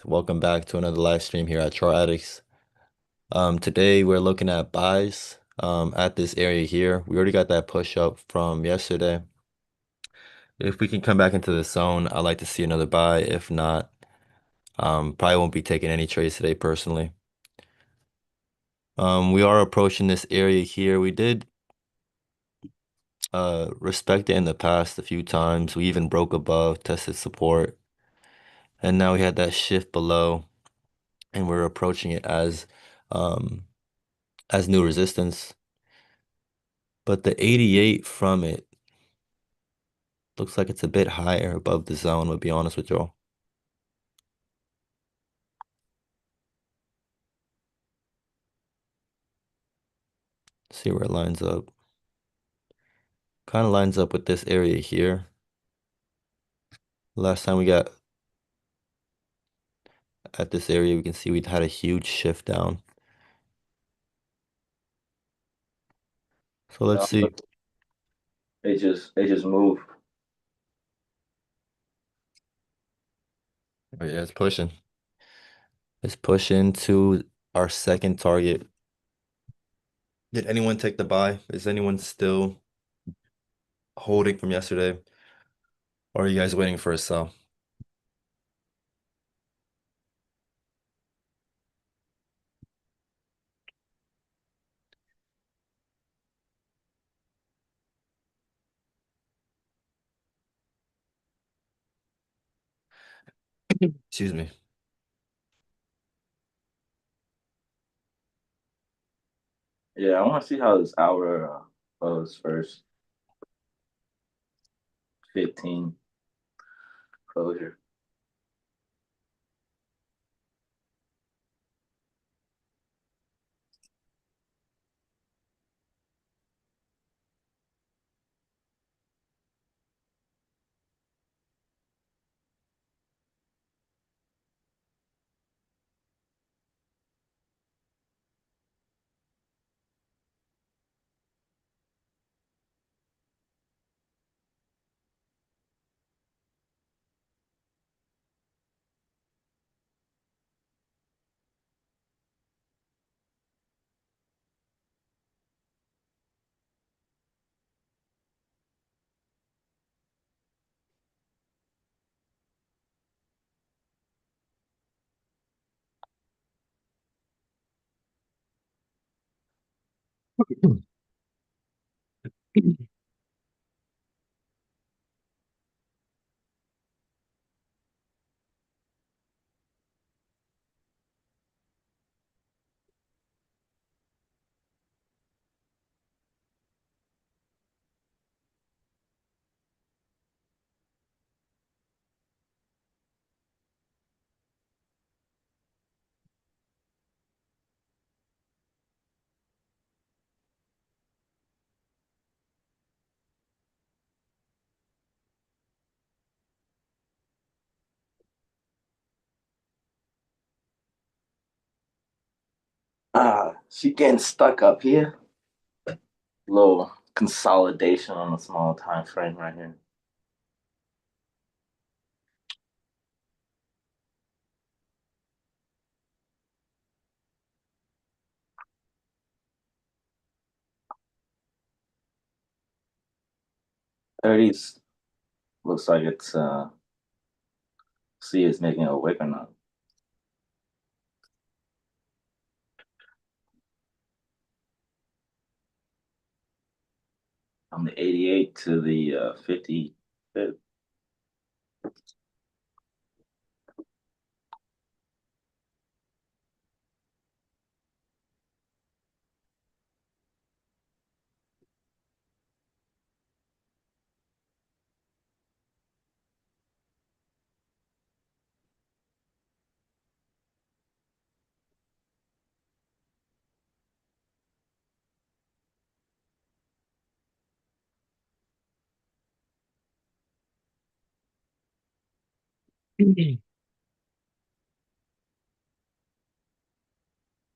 Welcome back to another live stream here at Chart Addicts. Today we're looking at buys at this area here. We already got that push up from yesterday. If we can come back into the zone, I'd like to see another buy. If not, probably won't be taking any trades today personally. We are approaching this area here. We did respect it in the past a few times. We even broke above, tested support, and now we had that shift below, and we're approaching it um as new resistance. But the 88 from it looks like it's a bit higher above the zone, to be honest with y'all. See where it lines up. Kind of lines up with this area here. Last time we got at this area, we can see we had a huge shift down. So let's No, see. they just move. Oh, yeah, it's pushing. It's pushing to our second target. Did anyone take the buy? Is anyone still holding from yesterday? Or are you guys waiting for a sell? Excuse me. Yeah, I want to see how this hour goes first. 15 closure. She getting stuck up here. Little consolidation on a small time frame right here. Thirties looks like it's see it's making a wick or not. From the 88 to the 55th.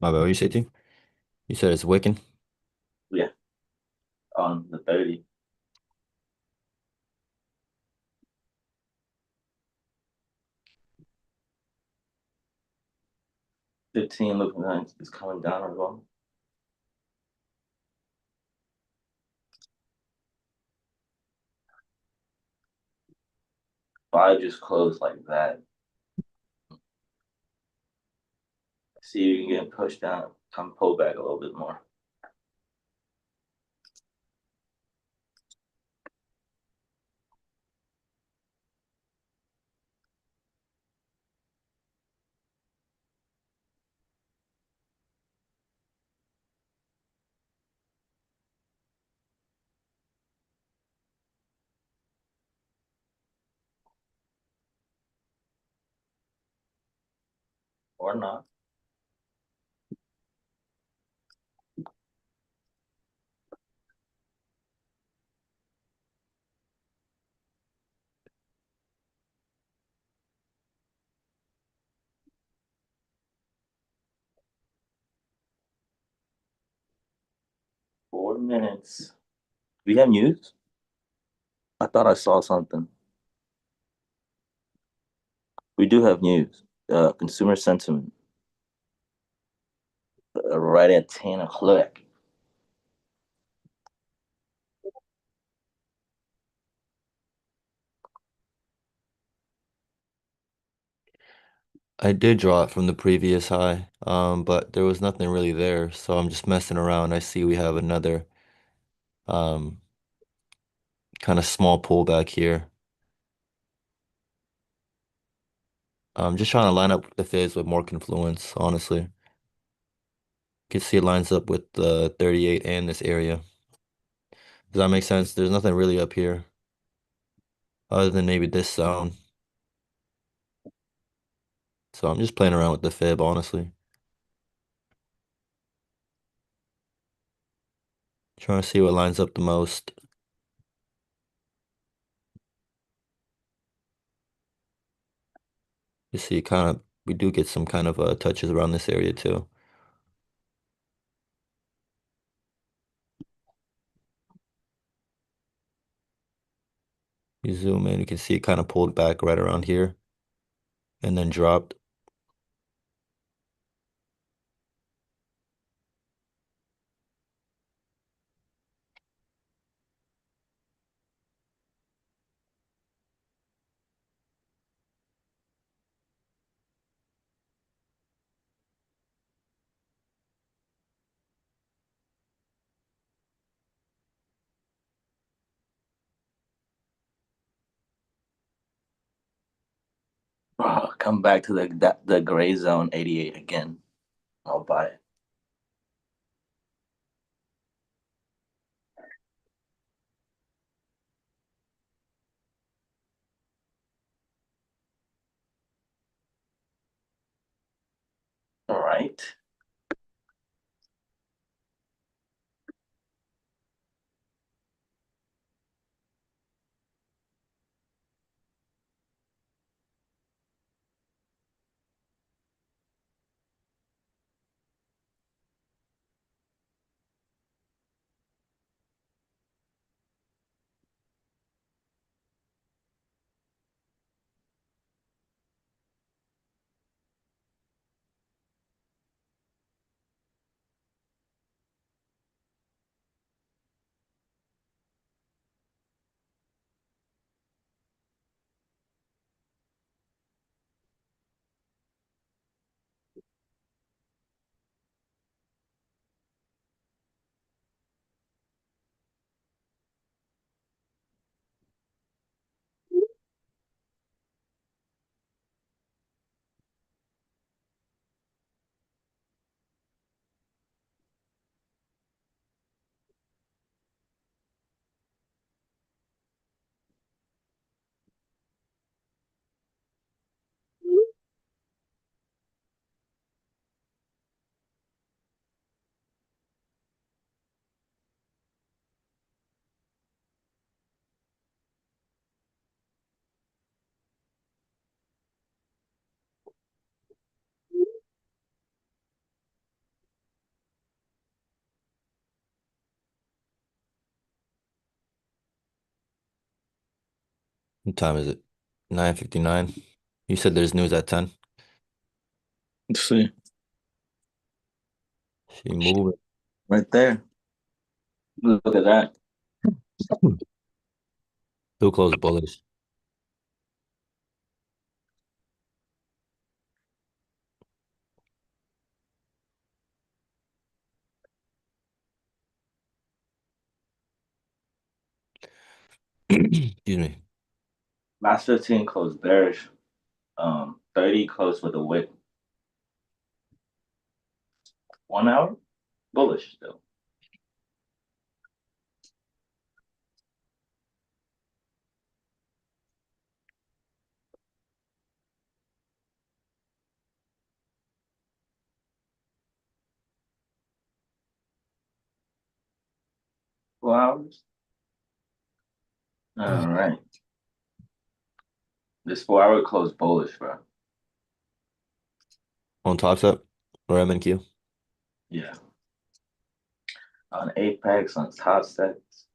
My bad, what you say, T? You said it's wicking? Yeah, on the 30. 15 looking like it's coming down as well. 5 just closed like that. See if you can get pushed down, come pull back a little bit more. 'Or not. Four minutes. We have news? I thought I saw something. We do have news. Consumer sentiment right at 10 o'clock. I did draw it from the previous high, but there was nothing really there, so I'm just messing around. I see we have another um, kind of small pullback here. I'm just trying to line up the fibs with more confluence, honestly. You can see it lines up with the 38 and this area. Does that make sense? There's nothing really up here other than maybe this zone. So I'm just playing around with the fib, honestly. Trying to see what lines up the most. You see, we do get some kind of touches around this area too. You zoom in, you can see it kind of pulled back right around here and then dropped. Oh, come back to the gray zone 88 again. I'll buy it. All right. What time is it? 9:59. You said there's news at 10. Let's see. She moving. right there. Look at that. Too close bullish. Excuse me. Last 15 closed bearish. 30 closed with a wick. 1 hour bullish still. Four hours. All right. This 4 hour closed bullish, bro. On top step or MNQ. Yeah. On Apex, on top sets.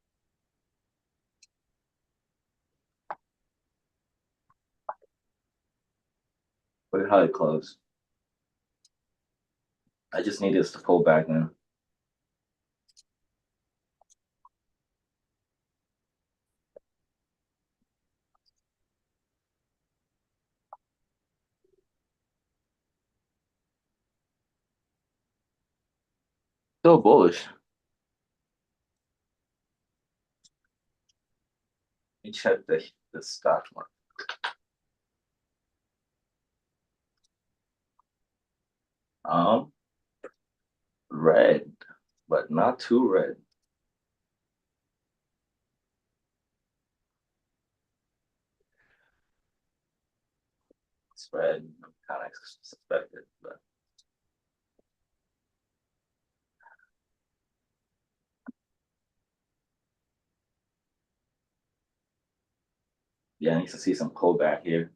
Look at how it closed. I just need this to pull back in. Still bullish. Let me check the stock market. Um, red, but not too red. It's red. Kind of suspected, but yeah, I need to see some pullback here.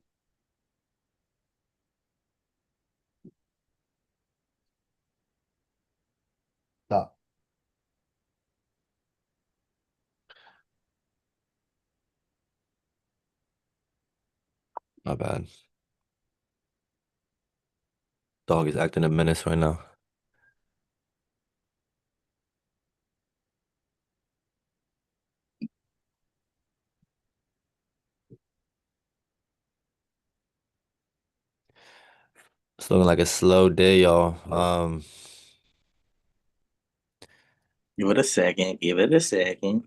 Stop. Not bad. Dog is acting a menace right now. It's looking like a slow day, y'all. Give it a second. Give it a second.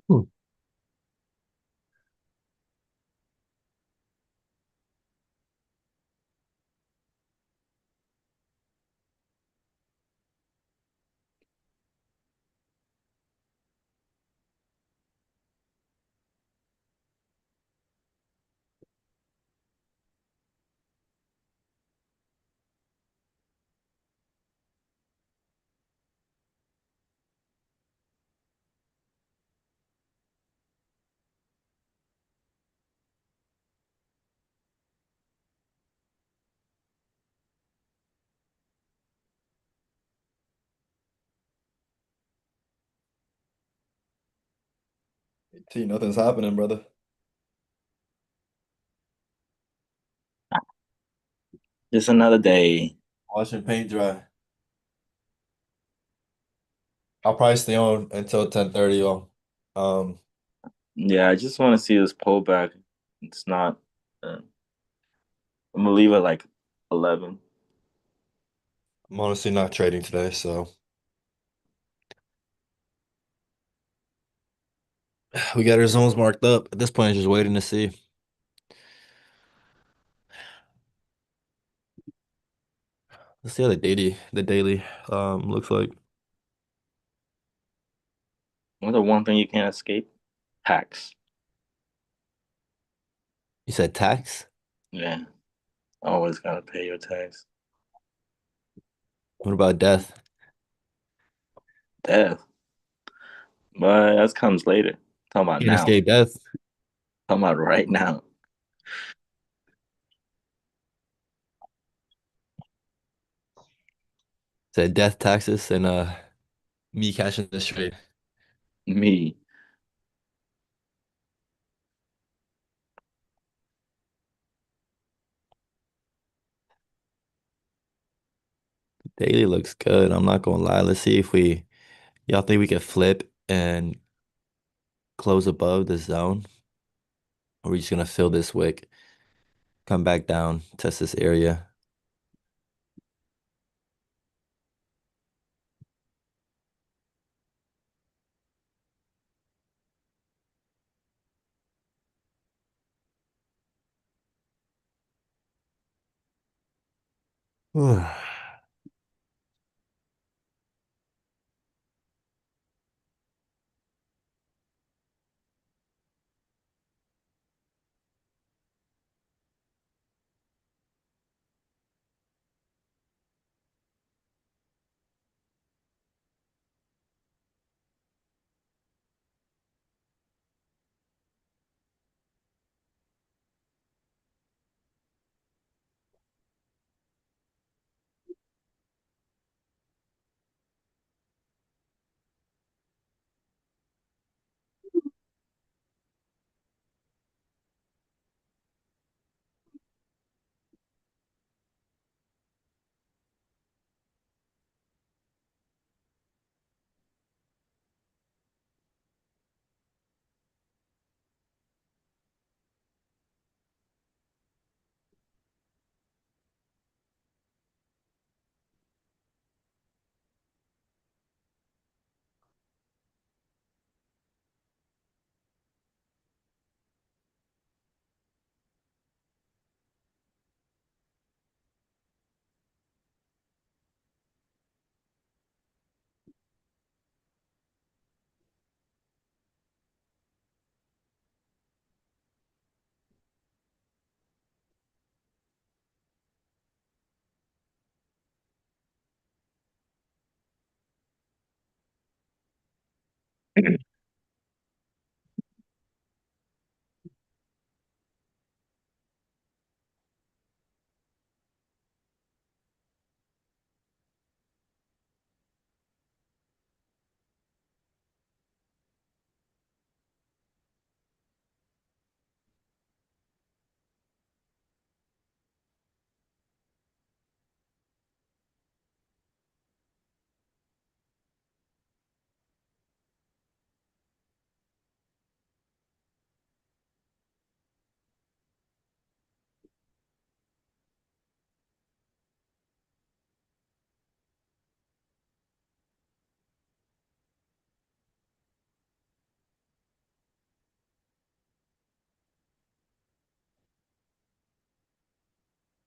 Hmm. T, nothing's happening, brother. Just another day. Watching paint dry. I'll probably stay on until 10:30 on. Um, Yeah, I just want to see this pullback. It's not. I'm gonna leave it like 11. I'm honestly not trading today, so we got our zones marked up. At this point, just waiting to see. Let's see how the daily looks like. What's the one thing you can't escape? Tax. You said tax? Yeah, always gotta pay your tax. What about death? Death, but that comes later. Talking about Can't now. escape death. Talking about right now. Said death, taxes, and me cashing this trade. Me. Daily looks good. I'm not gonna lie. Let's see if we y'all think we can flip and close above the zone. Or we just gonna fill this wick, come back down, test this area.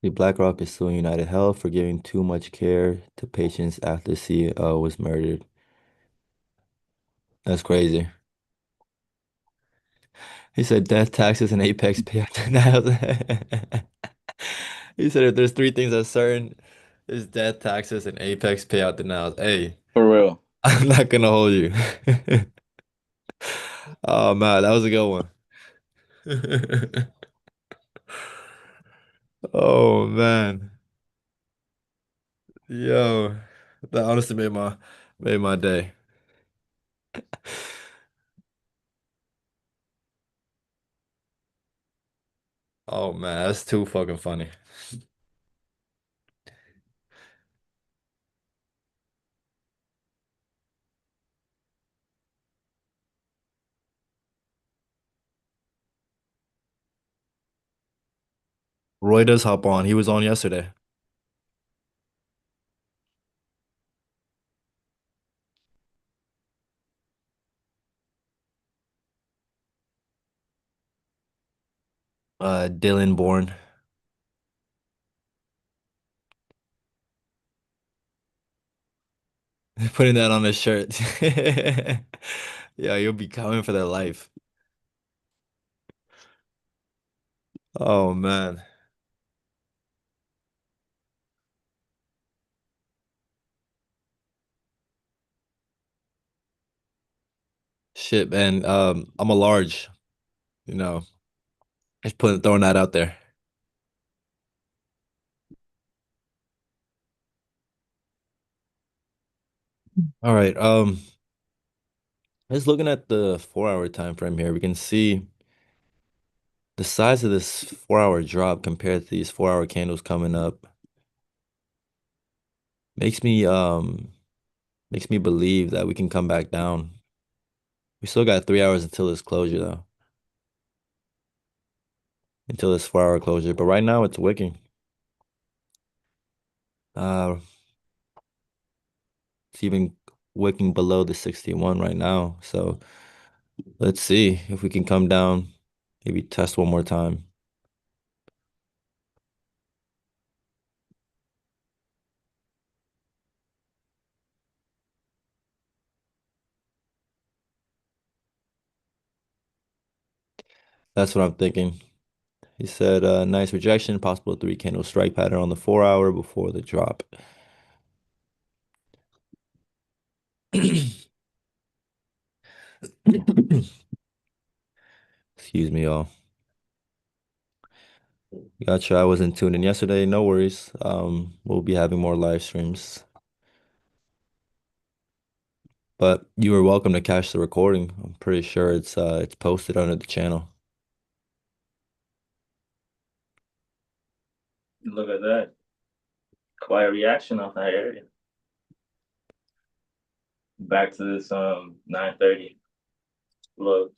The BlackRock is suing United Health for giving too much care to patients after CEO was murdered. That's crazy. He said death taxes and Apex payout denials. He said if there's three things that's certain, it's death taxes and Apex payout denials. Hey, For real. I'm not gonna hold you. Oh man, that was a good one. Oh man. Yo, that honestly made my day. Oh man, that's too fucking funny. Roy does hop on. He was on yesterday. Dylan Bourne. Putting that on his shirt. Yeah, you'll be coming for their life. Oh man. Shit, man. I'm a large, you know. Just throwing that out there. All right. Just looking at the 4 hour time frame here, we can see the size of this 4 hour drop compared to these 4 hour candles coming up. Makes me makes me believe that we can come back down. We still got 3 hours until this closure though. Until this 4 hour closure. But right now it's wicking. Uh it's even wicking below the 61 right now. So let's see if we can come down, maybe test one more time. That's what I'm thinking. He said nice rejection, possible three candle strike pattern on the 4 hour before the drop. Excuse me, y'all. Gotcha. I wasn't tuned in yesterday. No worries. We'll be having more live streams. But you are welcome to catch the recording. I'm pretty sure it's posted under the channel. Look at that. Quiet reaction off that area. Back to this 9:30 low.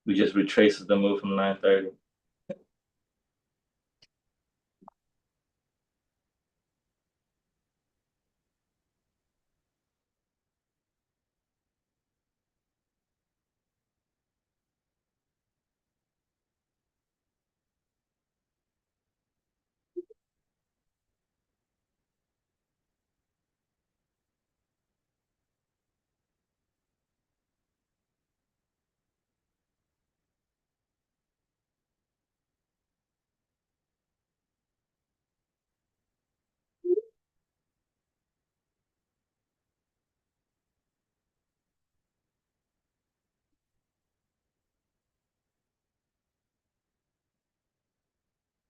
We just retraced the move from 9:30.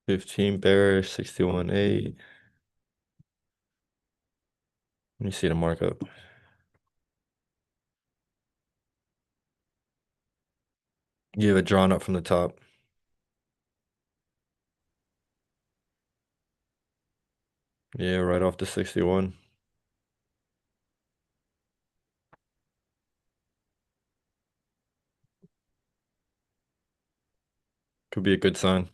15 bearish, 61.8. Let me see the markup. You have it drawn up from the top. Yeah, right off the 61. Could be a good sign.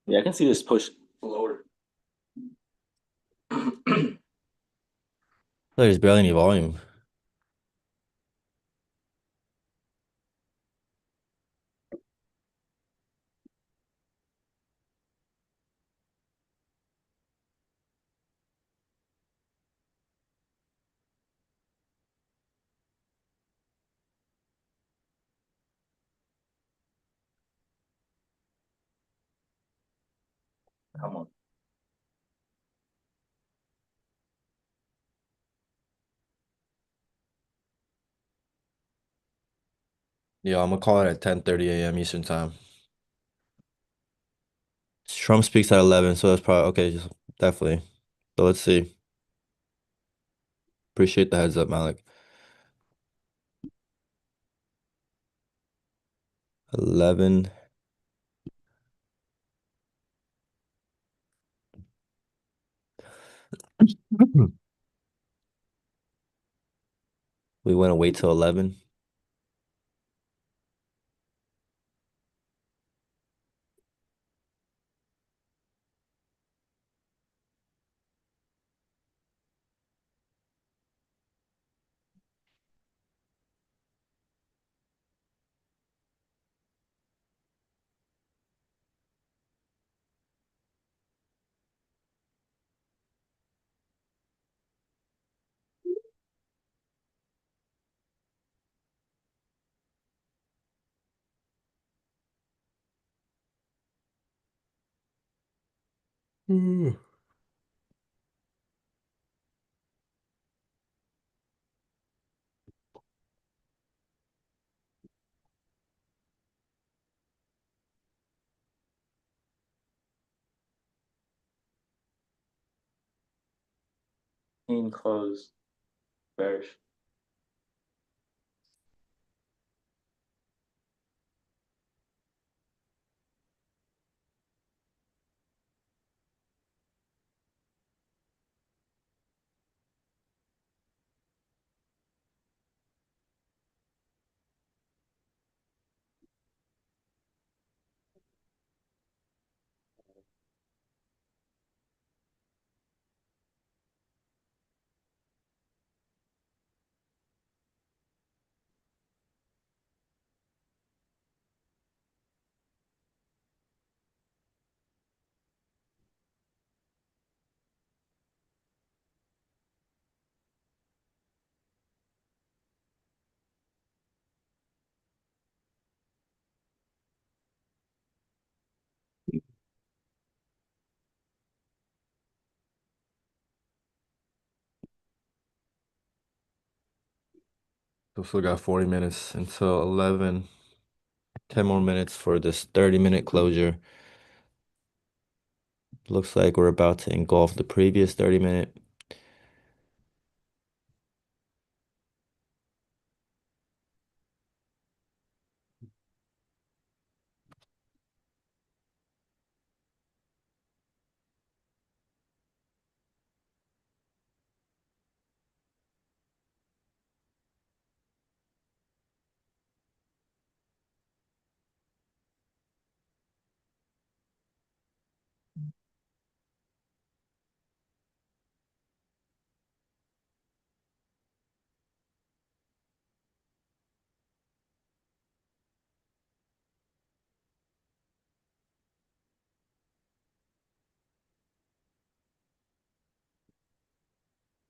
Yeah, I can see this push lower. There's barely any volume. Come on. Yeah, I'm gonna call it at 10:30 a.m. Eastern time. Trump speaks at 11, so that's probably okay, definitely. So let's see. Appreciate the heads up, Malik. 11. We want to wait till 11. Mm. Team close. Bearish. So still got 40 minutes until 11. 10 more minutes for this 30-minute closure. Looks like we're about to engulf the previous 30-minute.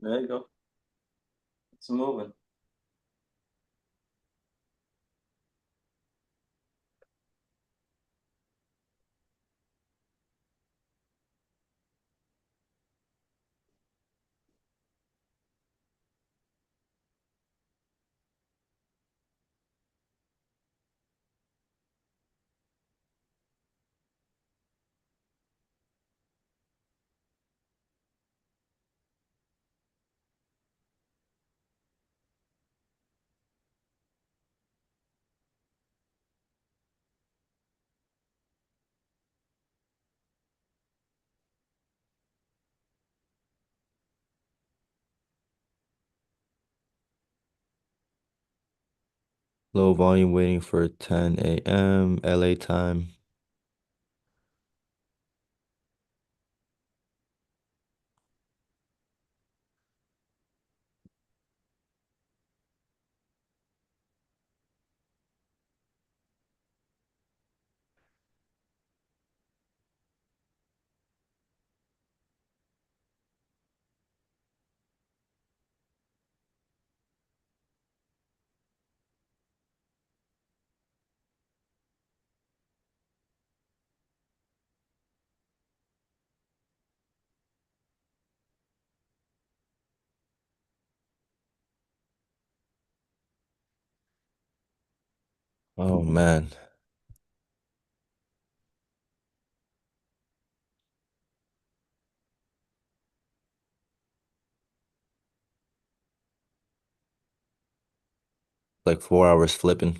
There you go. It's moving. Low volume waiting for 10 a.m. LA time. Oh man, like 4 hours flipping.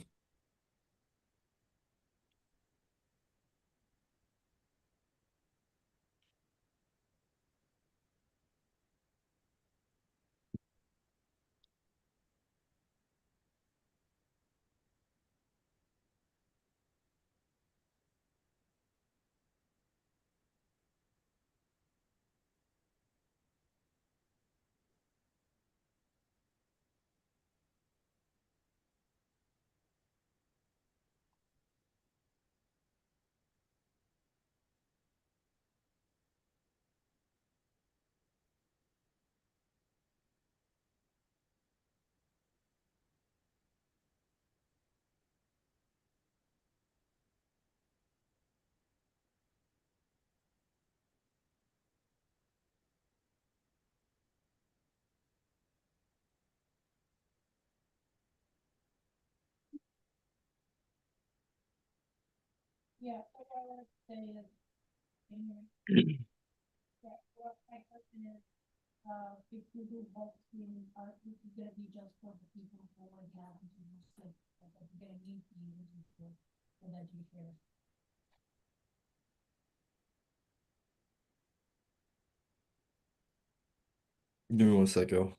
Give me one sec, yo.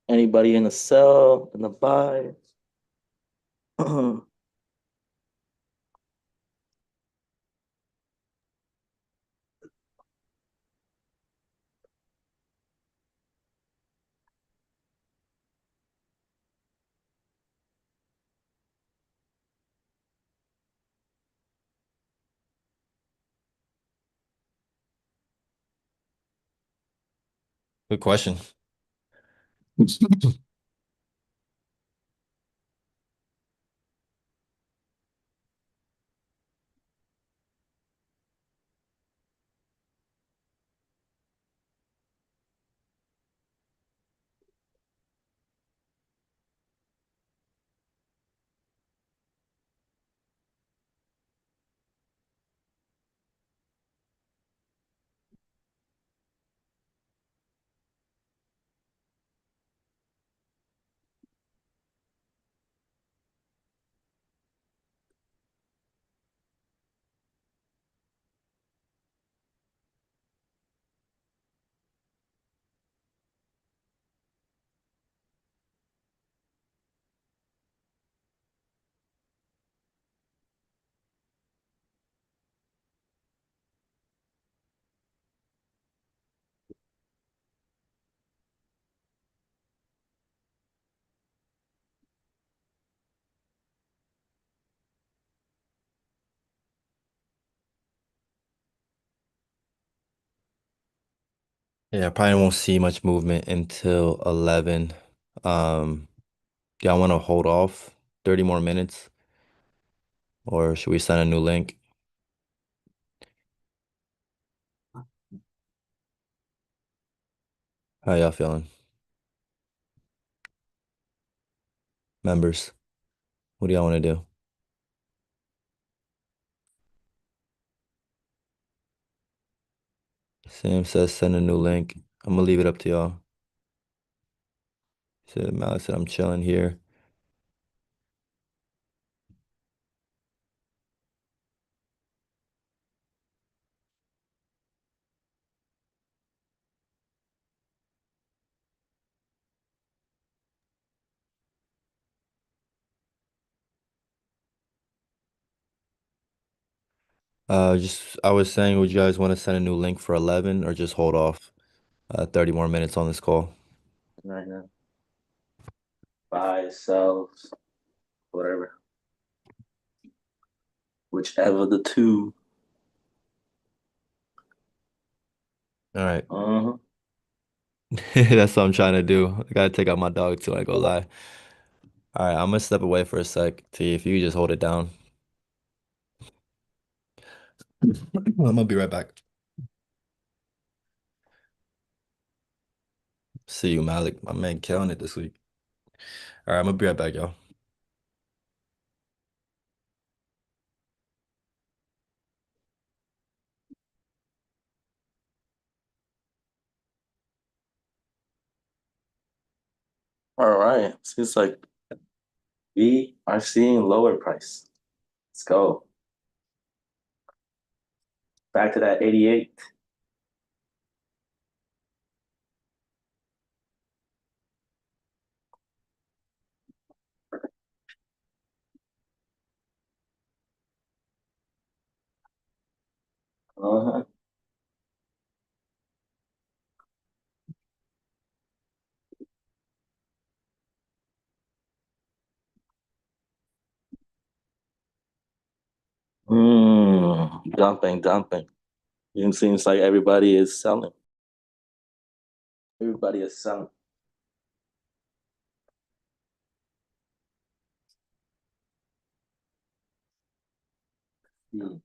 Anybody in the sell, in the buy? Good question. Yeah, I probably won't see much movement until 11. Um, do I want to hold off 30 more minutes or should we send a new link? How y'all feeling? Members, what do y'all want to do? Sam says send a new link. I'm gonna leave it up to y'all. Said Malik said I'm chilling here. Just I was saying, would you guys want to send a new link for 11 or just hold off 30 more minutes on this call? Right now. Buy, sell, whatever. Whichever the two. All right. Uh-huh. That's what I'm trying to do. I gotta take out my dog too, I go lie. All right, I'm gonna step away for a sec. T, if you just hold it down. I'm gonna be right back. See you, Malik. My man killing it this week. All right, I'm gonna be right back, y'all. All right. Seems like we are seeing lower price. Let's go. Back to that 88. Uh-huh. Dumping, dumping. It seems like everybody is selling. Everybody is selling. Hmm.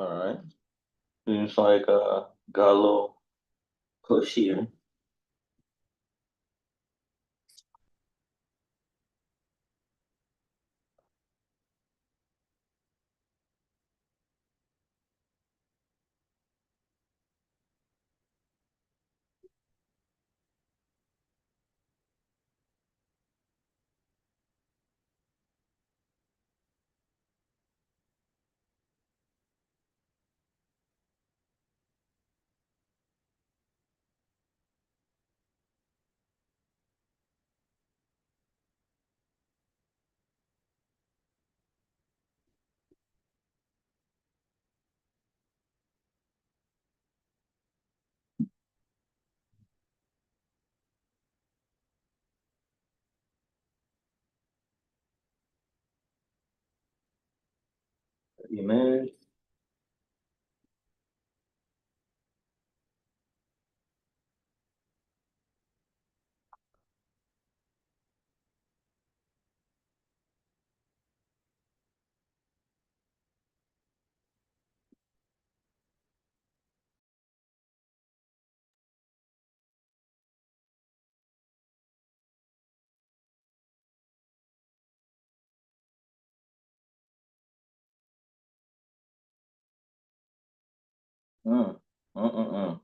All right. Seems like got a little push here. Man. Mm. Mm-mm-mm.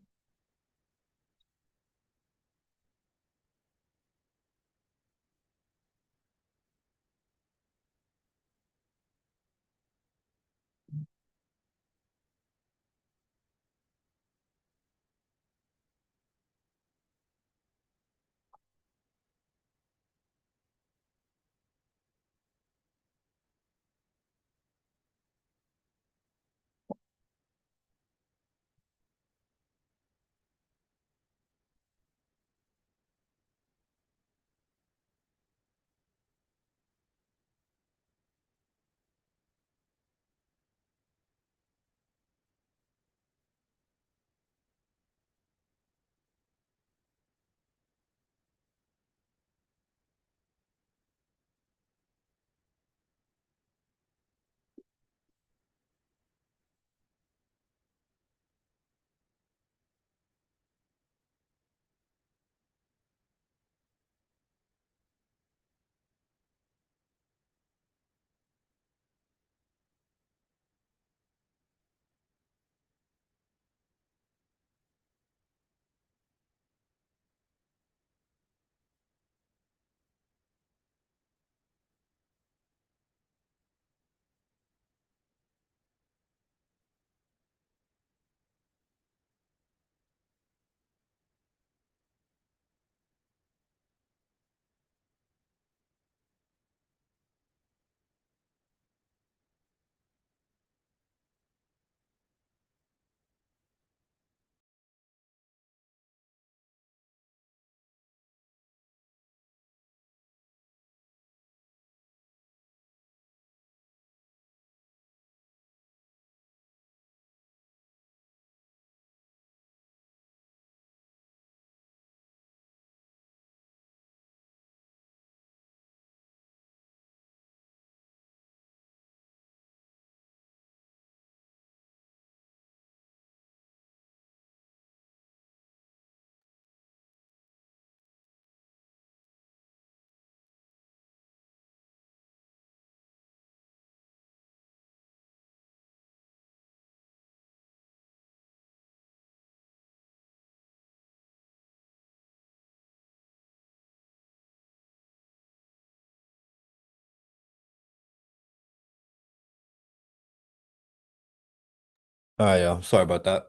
Oh yeah, sorry about that.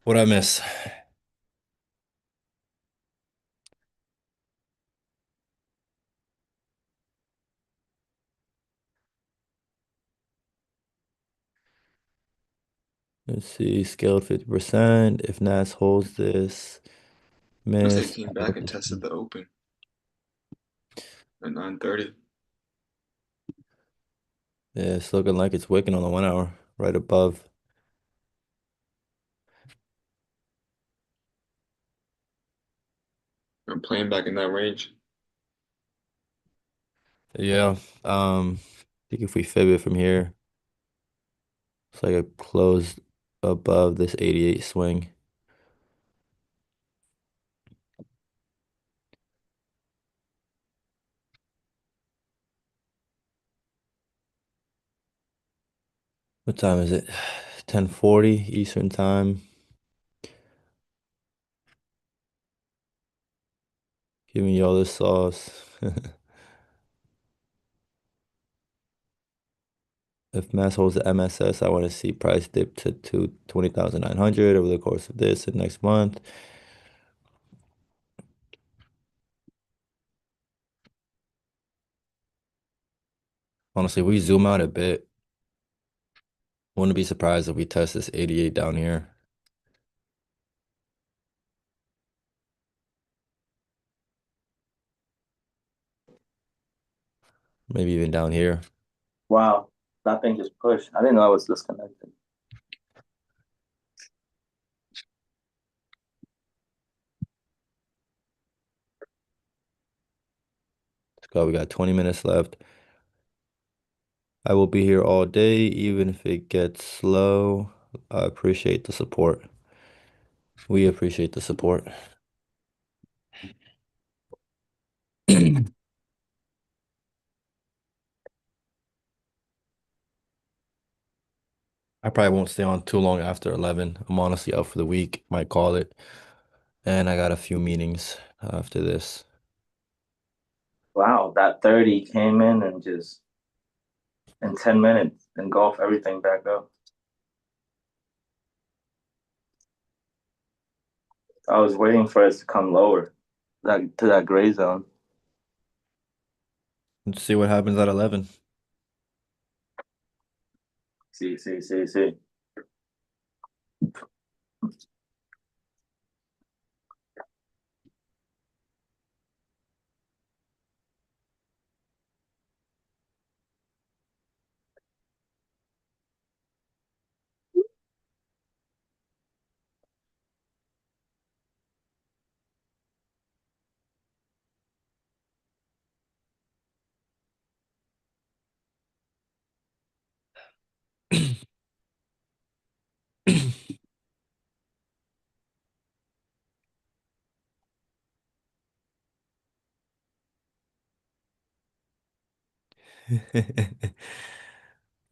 What'd I miss? Let's see, scaled 50%. If Nats holds this, Looks like it miss. came back and tested the open at 9:30. Yeah, it's looking like it's wicking on the 1 hour, right above. I'm playing back in that range. Yeah. I think if we fib it from here, Looks like it closed above this 88 swing. What time is it? 10:40 Eastern time. Give me all this sauce. If Mass holds the MSS, I want to see price dip to 20,900 over the course of this and next month. Honestly, we zoom out a bit. Wouldn't be surprised if we test this 88 down here. Maybe even down here. Wow, that thing just pushed. I didn't know I was disconnected. Let's go. We got 20 minutes left. I will be here all day, even if it gets slow. I appreciate the support. We appreciate the support. I probably won't stay on too long after 11. I'm honestly out for the week, might call it. And I got a few meetings after this. Wow, that 30 came in and just in 10 minutes engulf everything back up. I was waiting for us to come lower, that to that gray zone. Let's see what happens at 11. See.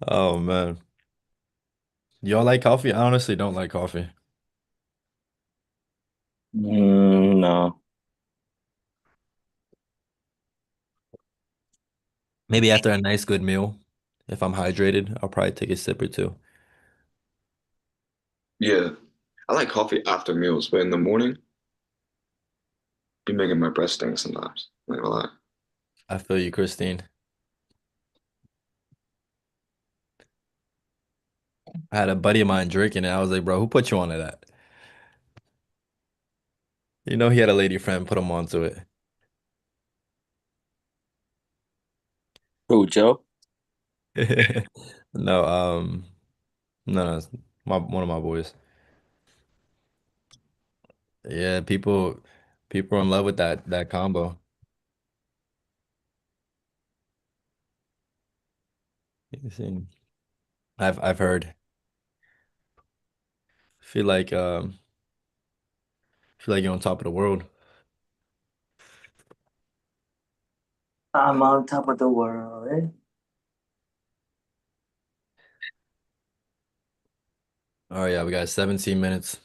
Oh man. Y'all like coffee? I honestly don't like coffee. No. Maybe after a nice good meal, if I'm hydrated, I'll probably take a sip or two. Yeah. I like coffee after meals, but in the morning, you're making my breath stink sometimes. Not gonna lie. I feel you, Christine. I had a buddy of mine drinking it. I was like, bro, who put you onto that? You know, he had a lady friend put him onto it. Who, Joe? No, no, it's one of my boys. Yeah, people are in love with that combo. You see, I've heard. Feel like feel like you're on top of the world. I'm on top of the world, eh? Oh yeah, we got 17 minutes.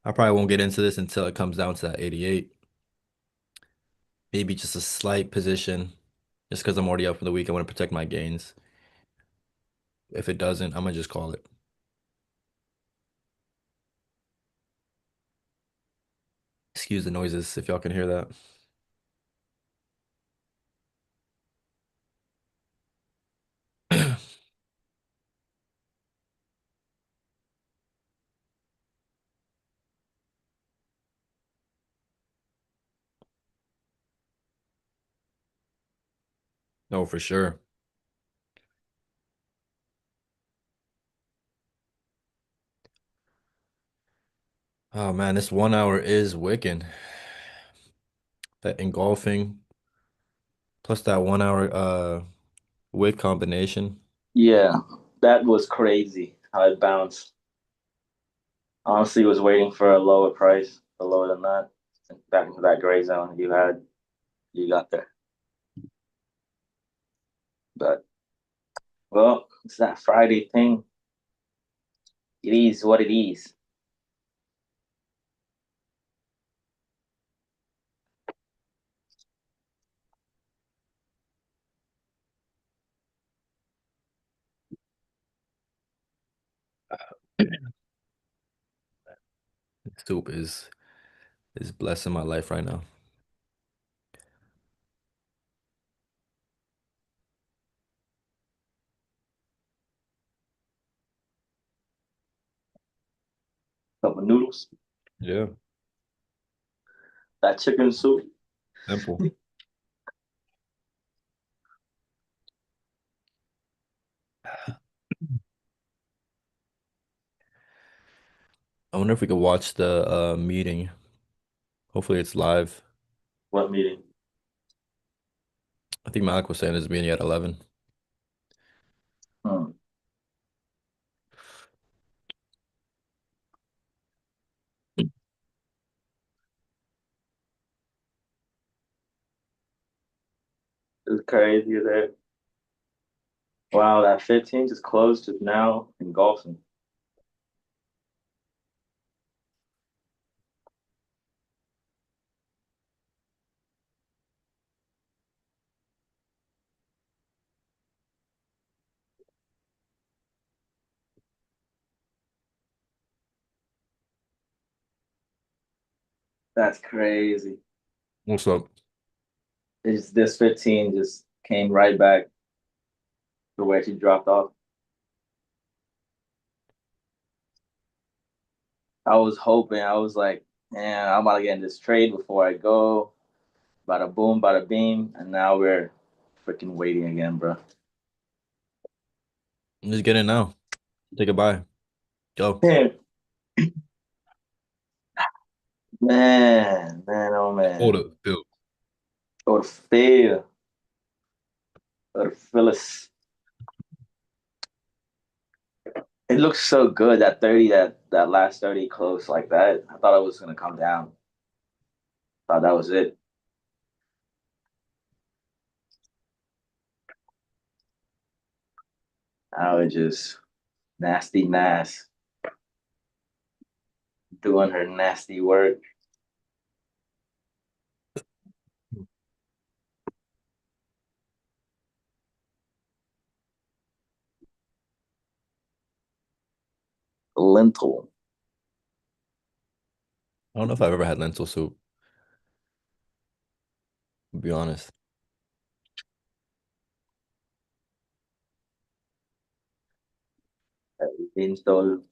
I probably won't get into this until it comes down to that 88. Maybe just a slight position, just because I'm already up for the week. I want to protect my gains. If it doesn't, I'm gonna just call it. Excuse the noises if y'all can hear that. No, for sure. Oh man, this 1 hour is wicked. That engulfing plus that 1 hour wick combination. Yeah. That was crazy how it bounced. Honestly, was waiting for a lower price, a lower than that, back into that gray zone you got there. But well, it's that Friday thing. It is what it is. Soup is blessing my life right now. Cup of noodles, Yeah, that chicken soup. simple. I wonder if we could watch the meeting. Hopefully it's live. What meeting? I think Malik was saying it's meeting at 11. Hmm. It's crazy there. Wow, that 15 just closed just now in Golson. That's crazy. What's up? It's this 15 just came right back to where she dropped off. I was hoping, I was like, man, I'm about to get in this trade before I go. Bada boom, bada beam. And now we're freaking waiting again, bro. Just get in now. Take a bye. Go. Man, oh Hold man. up, Bill. Or fail. Or Phyllis. It looks so good that 30, that last 30 close like that. I thought it was gonna come down. Thought that was it. I was just nasty Nas doing her nasty work. Lentil. I don't know if I've ever had lentil soup, to be honest. Installed.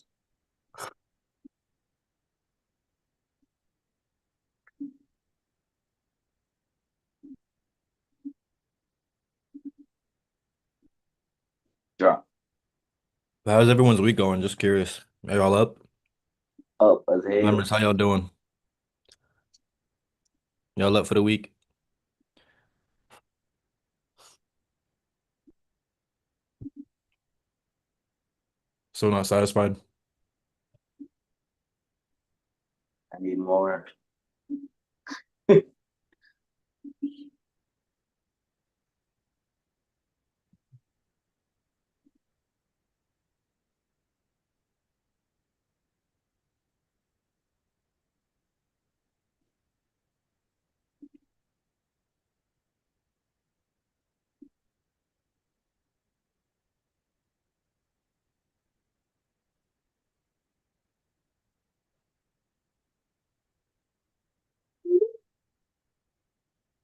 Drop. How's everyone's week going? Just curious. Are y'all up? Up as hell. Members, how y'all doing? Y'all up for the week? Still not satisfied? I need more.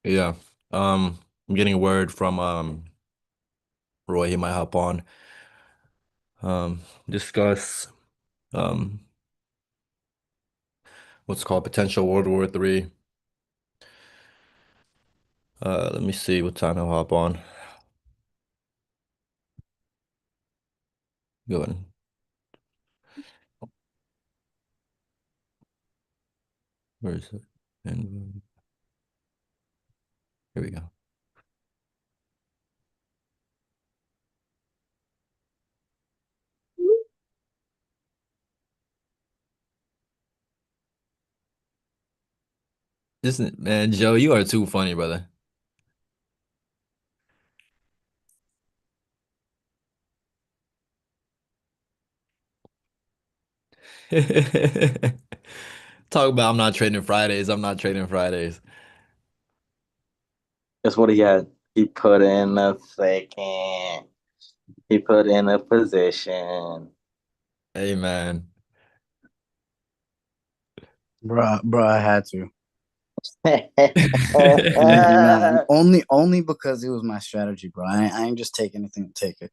Yeah. I'm getting a word from Roy. He might hop on. Discuss um what's called potential World War III. Let me see what time he'll hop on. Go ahead. Where is it? And here we go. This man, Joe, you are too funny, brother. Talk about I'm not trading Fridays. I'm not trading Fridays. That's what he had. He put in a second. He put in a position. Hey man. Bro, I had to. Nah, only because it was my strategy, bro. I ain't just take anything to take it.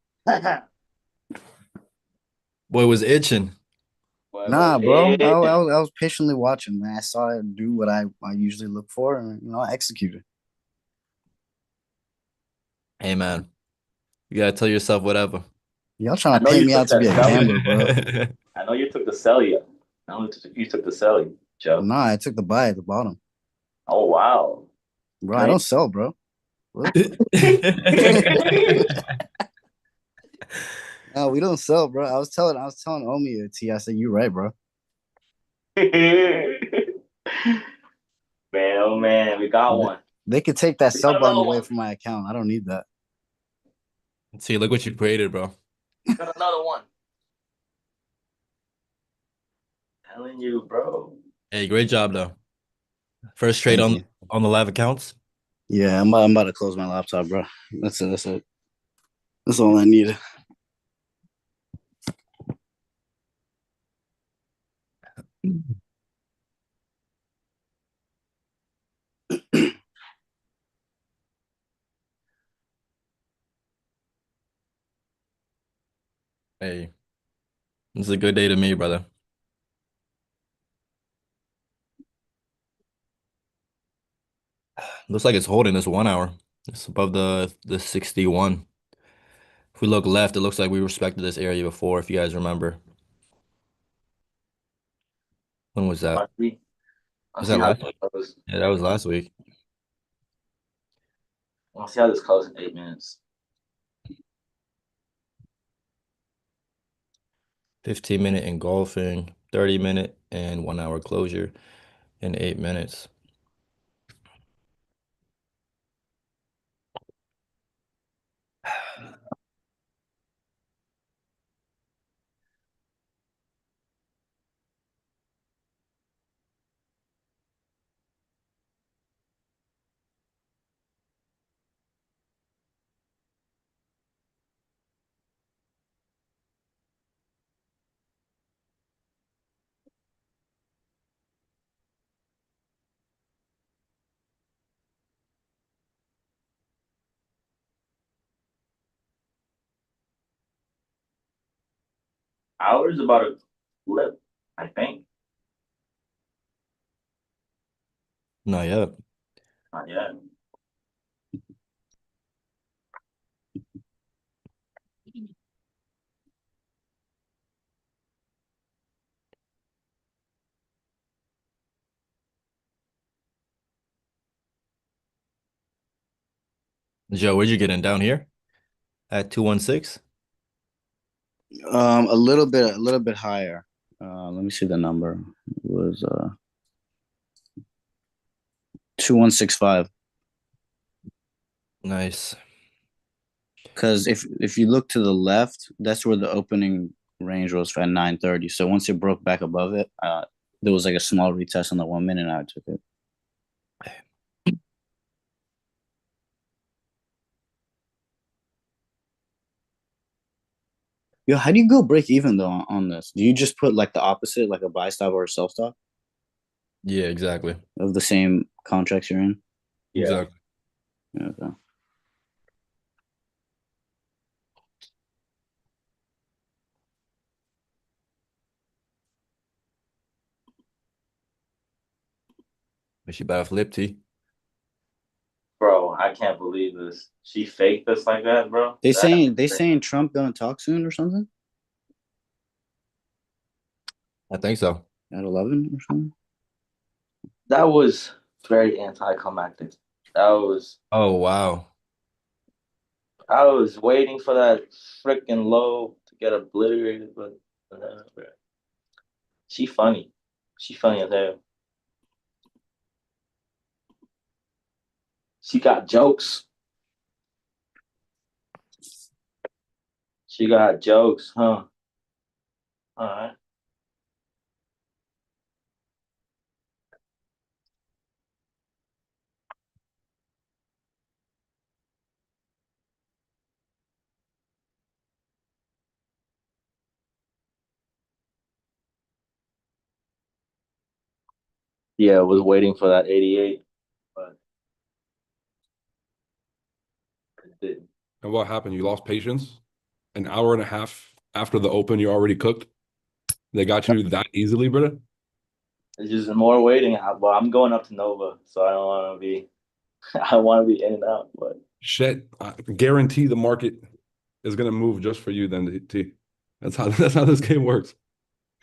Boy was itching. Boy, Nah, was bro. it? I was patiently watching, man. I saw it do what I usually look for, and I executed. Hey man. You gotta tell yourself whatever. Y'all I trying to know paint you me took out to that be a celly. gambler, bro. I know you took the celly. I know you took the celly, Joe. Nah, I took the buy at the bottom, Oh wow. bro. I Nice. don't sell, bro. What? No, we don't sell, bro. I was telling Omi or T. I said, you right, bro. Man, oh man, we got one. They could take that We sell got button another away one. from my account. I don't need that. See, look what you created, bro. Got another one. Telling you, bro. Hey, great job though. First trade Thank on you. the live accounts. Yeah, I'm about to close my laptop, bro. That's it. That's it. That's all I needed. Hey, this is a good day to me, brother. Looks like it's holding this 1 hour. It's above the 61. If we look left, it looks like we respected this area before, if you guys remember. When was that? Let's see. Was Let's see that how last this week? goes. Yeah, that was last week. Let's see how this goes in 8 minutes. 15-minute engulfing, 30-minute, and 1 hour closure in 8 minutes. Ours about to flip, I think. Not yet. Not yet. Joe, where'd you get in? Down here at 216? A little bit higher. Let me see the number. It was 2165. Nice. Because if you look to the left, that's where the opening range was at 930. So once it broke back above it, there was like a small retest on the 1 minute, and I took it. Yo, how do you go break even though on this? Do you just put like the opposite, like a buy stop or a sell stop Yeah, exactly. of the same contracts you're in? Yeah. Exactly. Yeah, okay. But she better flip T. Bro, I can't believe this. She faked us like that, bro. They saying Trump gonna talk soon or something I think so. at 11 or something. That was very anticlimactic. That was Oh, wow. I was waiting for that freaking low to get obliterated, but bro. She funny. She funny as hell. She got jokes. She got jokes, huh? All right. Yeah, I was waiting for that 88, but it didn't. And what happened? You lost patience? An hour and a half after the open, you already cooked? They got you that easily, brother? It's just more waiting. Well, I'm going up to Nova, so I don't want to be. I want to be in and out, but Shit. I guarantee the market is gonna move just for you then, T. That's how this game works.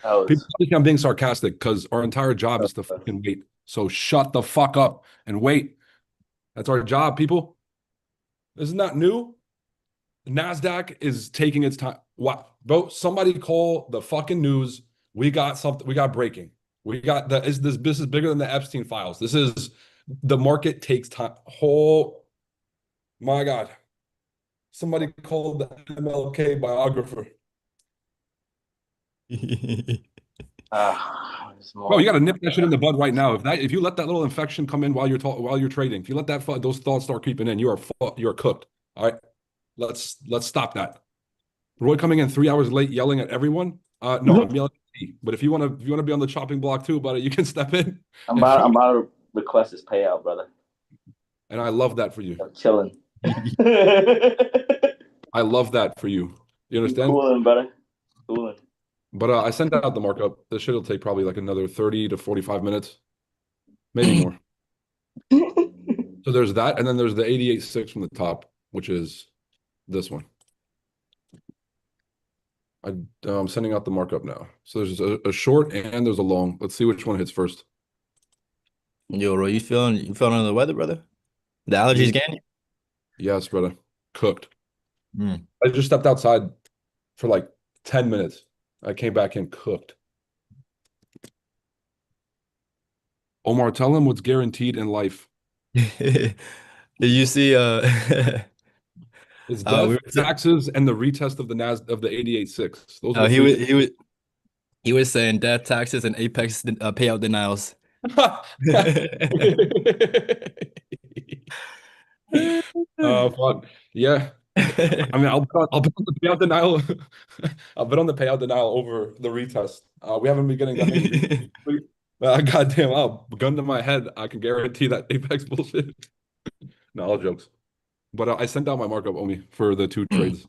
I People was. think I'm being sarcastic because our entire job is to fucking wait. So shut the fuck up and wait. That's our job, people. This is not new. NASDAQ is taking its time. What? Bro, somebody call the fucking news. We got something. We got breaking. We got the is this is bigger than the Epstein files. This is the market takes time. Oh my God. Somebody called the MLK biographer. It's Bro, more. you got to nip that shit in the bud right now. If you let that little infection come in while you're trading, if you let those thoughts start creeping in, you're cooked. All right, let's stop that. Roy coming in 3 hours late, yelling at everyone. No, I'm yelling at you. But if you want to be on the chopping block too, buddy, you can step in. I'm about to request this payout, brother. And I love that for you. I'm chilling. I love that for you. You understand? Cooling, brother. Cooling. But I sent out the markup. This shit will take probably like another 30 to 45 minutes, maybe more. So there's that, and then there's the 88.6 from the top, which is this one. I'm sending out the markup now. So there's a short and there's a long. Let's see which one hits first. Yo, Roy, you feeling under the weather, brother? The allergies getting you? Yes, brother. Cooked. Mm. I just stepped outside for like 10 minutes. I came back in cooked. Omar, tell him what's guaranteed in life. Did you see It's we death, were taxes, and the retest of the of the 88.6. Those are the he three. he was saying death, taxes, and Apex payout denials. Fun. Yeah. I mean, I'll bet on the payout denial. I'll bet on the payout denial over the retest. We haven't been getting that many retests. Goddamn, gun to my head, I can guarantee that Apex bullshit. No, all jokes. But I sent out my markup, Omi, for the two trades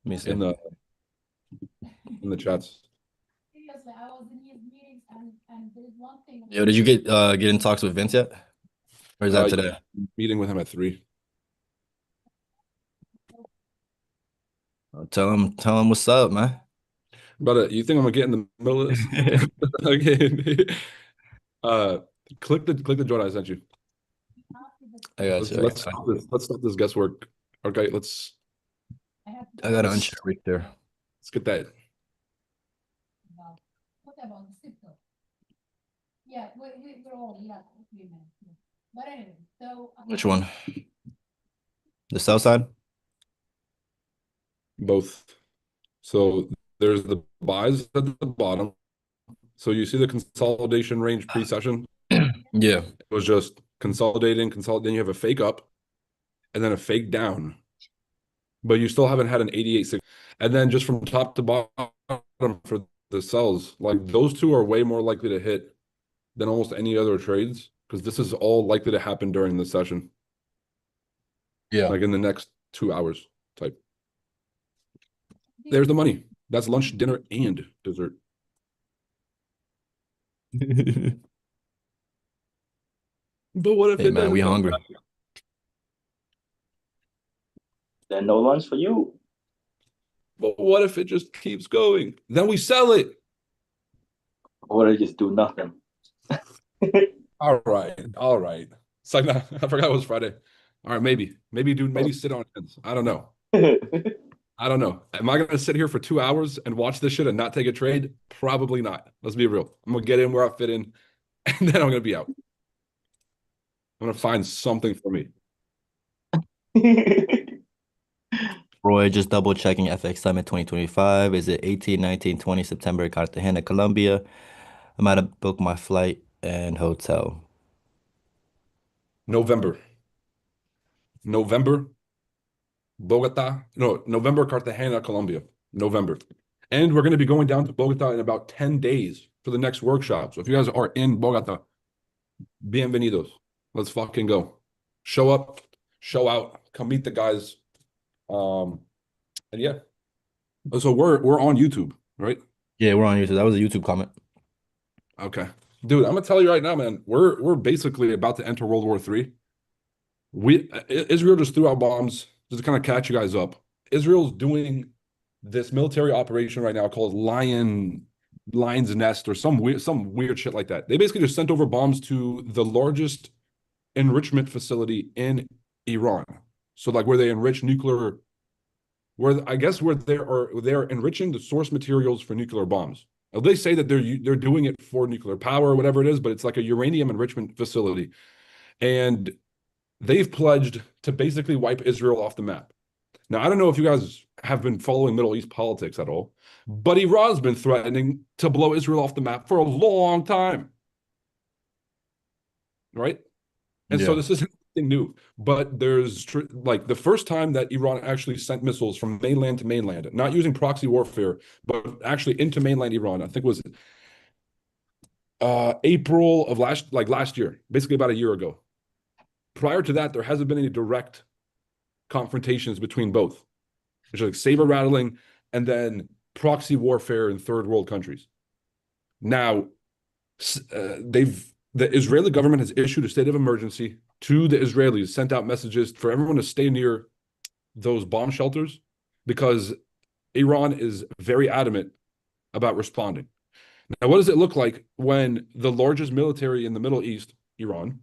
Let me see. in the chats. Seriously, I was in his meetings and there's one thing. Yo, did you get in talks with Vince yet? Or is that today? Meeting with him at 3. Tell him what's up, man. Brother, you think I'm gonna get in the middle of this? Okay. Click the joint I sent you. I got you. Let's stop this guesswork. Okay, I got to unshare right there. let's get that. What about the crypto? Yeah, we're all agreement. But anyway, so Which one? The south side? Both. So there's the buys at the bottom. So you see the consolidation range pre-session? Yeah. It was just consolidating. Then you have a fake up and then a fake down. But you still haven't had an 88.6. And then just from top to bottom for the sells, like those two are way more likely to hit than almost any other trades because this is all likely to happen during the session. Yeah. Like in the next 2 hours type. There's the money. That's lunch, dinner, and dessert. But what if Hey man, we hungry. Then no lunch for you. But what if it just keeps going? Then we sell it. Or they just do nothing. All right. It's like, nah, I forgot it was Friday. All right, maybe sit on hands. I don't know. Am I gonna sit here for 2 hours and watch this shit and not take a trade? Probably not. Let's be real. I'm gonna get in where I fit in, and then I'm gonna be out. I'm gonna find something for me. Roy, just double checking FX Summit 2025. Is it 18, 19, 20 September, Cartagena, Colombia? I'm about to book my flight and hotel. November, Bogota. No, November, Cartagena, Colombia. November. And we're going to be going down to Bogota in about 10 days for the next workshop. So if you guys are in Bogota, bienvenidos. Let's fucking go. Show up, show out, come meet the guys. And yeah. So we're on YouTube, right? Yeah, we're on YouTube. That was a YouTube comment. Okay. Dude, I'm gonna tell you right now, man, we're basically about to enter World War III. Israel just threw out bombs just to kind of catch you guys up. Israel's doing this military operation right now called Lion's Nest or some weird shit like that. They basically just sent over bombs to the largest enrichment facility in Iran. So like where they enrich nuclear, where they're enriching the source materials for nuclear bombs. Now, they say that they're doing it for nuclear power or whatever it is, but it's like a uranium enrichment facility. And they've pledged to basically wipe Israel off the map. Now, I don't know if you guys have been following Middle East politics at all, but Iran's been threatening to blow Israel off the map for a long time. Right? And so this isn't anything new, but there's like the first time that Iran actually sent missiles from mainland to mainland, not using proxy warfare, but actually into mainland Iran, I think was April of last year, basically about a year ago. Prior to that, there hasn't been any direct confrontations between both. It's like saber rattling and then proxy warfare in third world countries. Now, the Israeli government has issued a state of emergency to the Israelis, sent out messages for everyone to stay near those bomb shelters because Iran is very adamant about responding. Now, what does it look like when the largest military in the Middle East, Iran,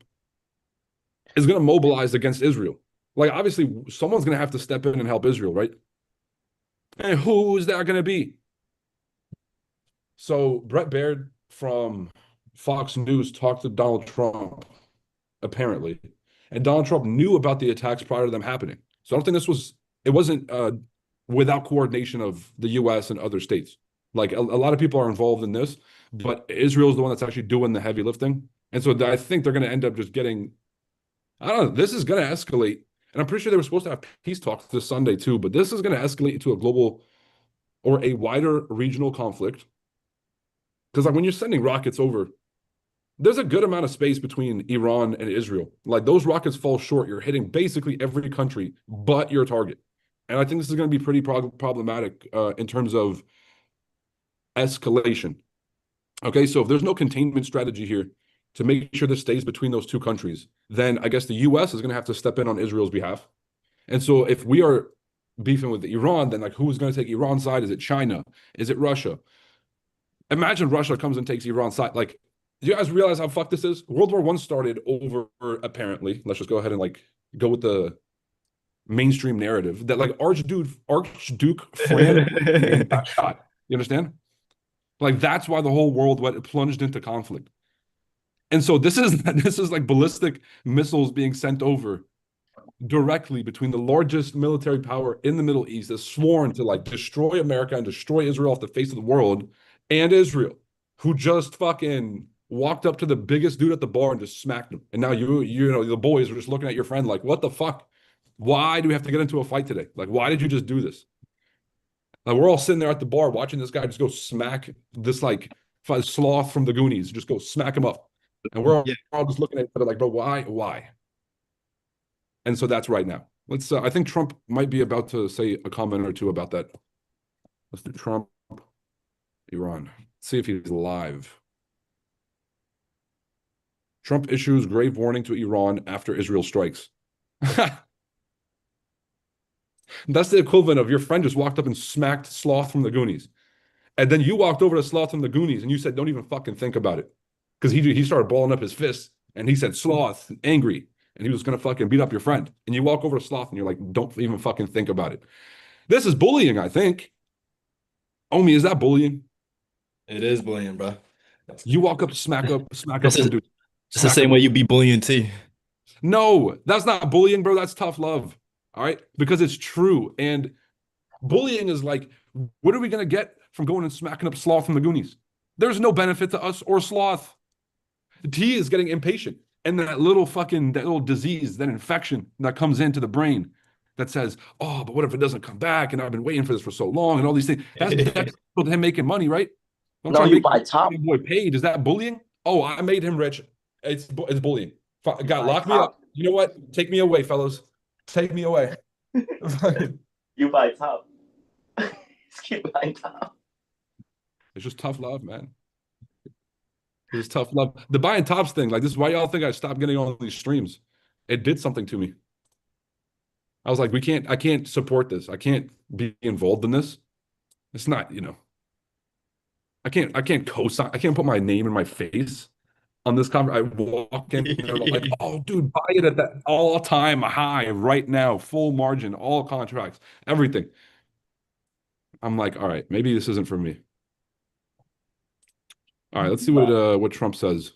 is going to mobilize against Israel? Like, obviously, someone's going to have to step in and help Israel, right? And who is that going to be? So Brett Baird from Fox News talked to Donald Trump, apparently, and Donald Trump knew about the attacks prior to them happening. So I don't think it wasn't without coordination of the U.S. and other states. Like a lot of people are involved in this, but Israel is the one that's actually doing the heavy lifting. And so I think they're going to end up just getting, I don't know, this is going to escalate. And I'm pretty sure they were supposed to have peace talks this Sunday too, but this is going to escalate into a global or a wider regional conflict. Because like when you're sending rockets over, there's a good amount of space between Iran and Israel. Like those rockets fall short. You're hitting basically every country but your target. And I think this is going to be pretty problematic in terms of escalation. Okay, so if there's no containment strategy here to make sure this stays between those two countries, then I guess the US is going to have to step in on Israel's behalf. And so if we are beefing with Iran, then like who's going to take Iran's side? Is it China? Is it Russia? Imagine Russia comes and takes Iran's side. Like, do you guys realize how fucked this is? World War I started over, apparently. Let's just go ahead and like go with the mainstream narrative that like Archduke Fran got shot. You understand? Like that's why the whole world plunged into conflict. And so this is like ballistic missiles being sent over directly between the largest military power in the Middle East that's sworn to like destroy America and destroy Israel off the face of the world, and Israel, who just fucking walked up to the biggest dude at the bar and just smacked him. And now you know the boys are just looking at your friend like, what the fuck? Why do we have to get into a fight today? Like, why did you just do this? Like, we're all sitting there at the bar watching this guy just go smack this like sloth from the Goonies, just go smack him up. And we're all just looking at it like, bro, why? And so that's right now. Let's. I think Trump might be about to say a comment or two about that. Let's do Trump, Iran. Let's see if he's live. Trump issues grave warning to Iran after Israel strikes. That's the equivalent of your friend just walked up and smacked Sloth from the Goonies. And then you walked over to Sloth from the Goonies and you said, don't even fucking think about it. Because he started balling up his fists and he said, Sloth, angry. And he was going to fucking beat up your friend. And you walk over to Sloth and you're like, don't even fucking think about it. This is bullying, I think. Omi, is that bullying? It is bullying, bro. You walk up to smack up some dude. It's the same way you be bullying T. No, that's not bullying, bro. That's tough love. All right, because it's true. And bullying is like, what are we gonna get from going and smacking up Sloth from the Goonies? There's no benefit to us or Sloth. T is getting impatient, and that little disease, that infection that comes into the brain that says, "Oh, but what if it doesn't come back? And I've been waiting for this for so long," and all these things. That's detrimental to him making money, right? I'm No, trying to you make buy top. my boy paid. Is that bullying? Oh, I made him rich. It's bullying. God, lock me up. You know what? Take me away, fellas. Take me away. You buy top. Just keep buying top. It's just tough love, man. It's tough love. The buying tops thing, like this is why y'all think I stopped getting on these streams. It did something to me. I was like, I can't support this. I can't be involved in this. It's not, I can't co-sign. I can't put my name in my face on this conference. I walk in, they're like, oh, dude, buy it at that all-time high right now, full margin, all contracts, everything. I'm like, all right, maybe this isn't for me. All right, let's see what Trump says.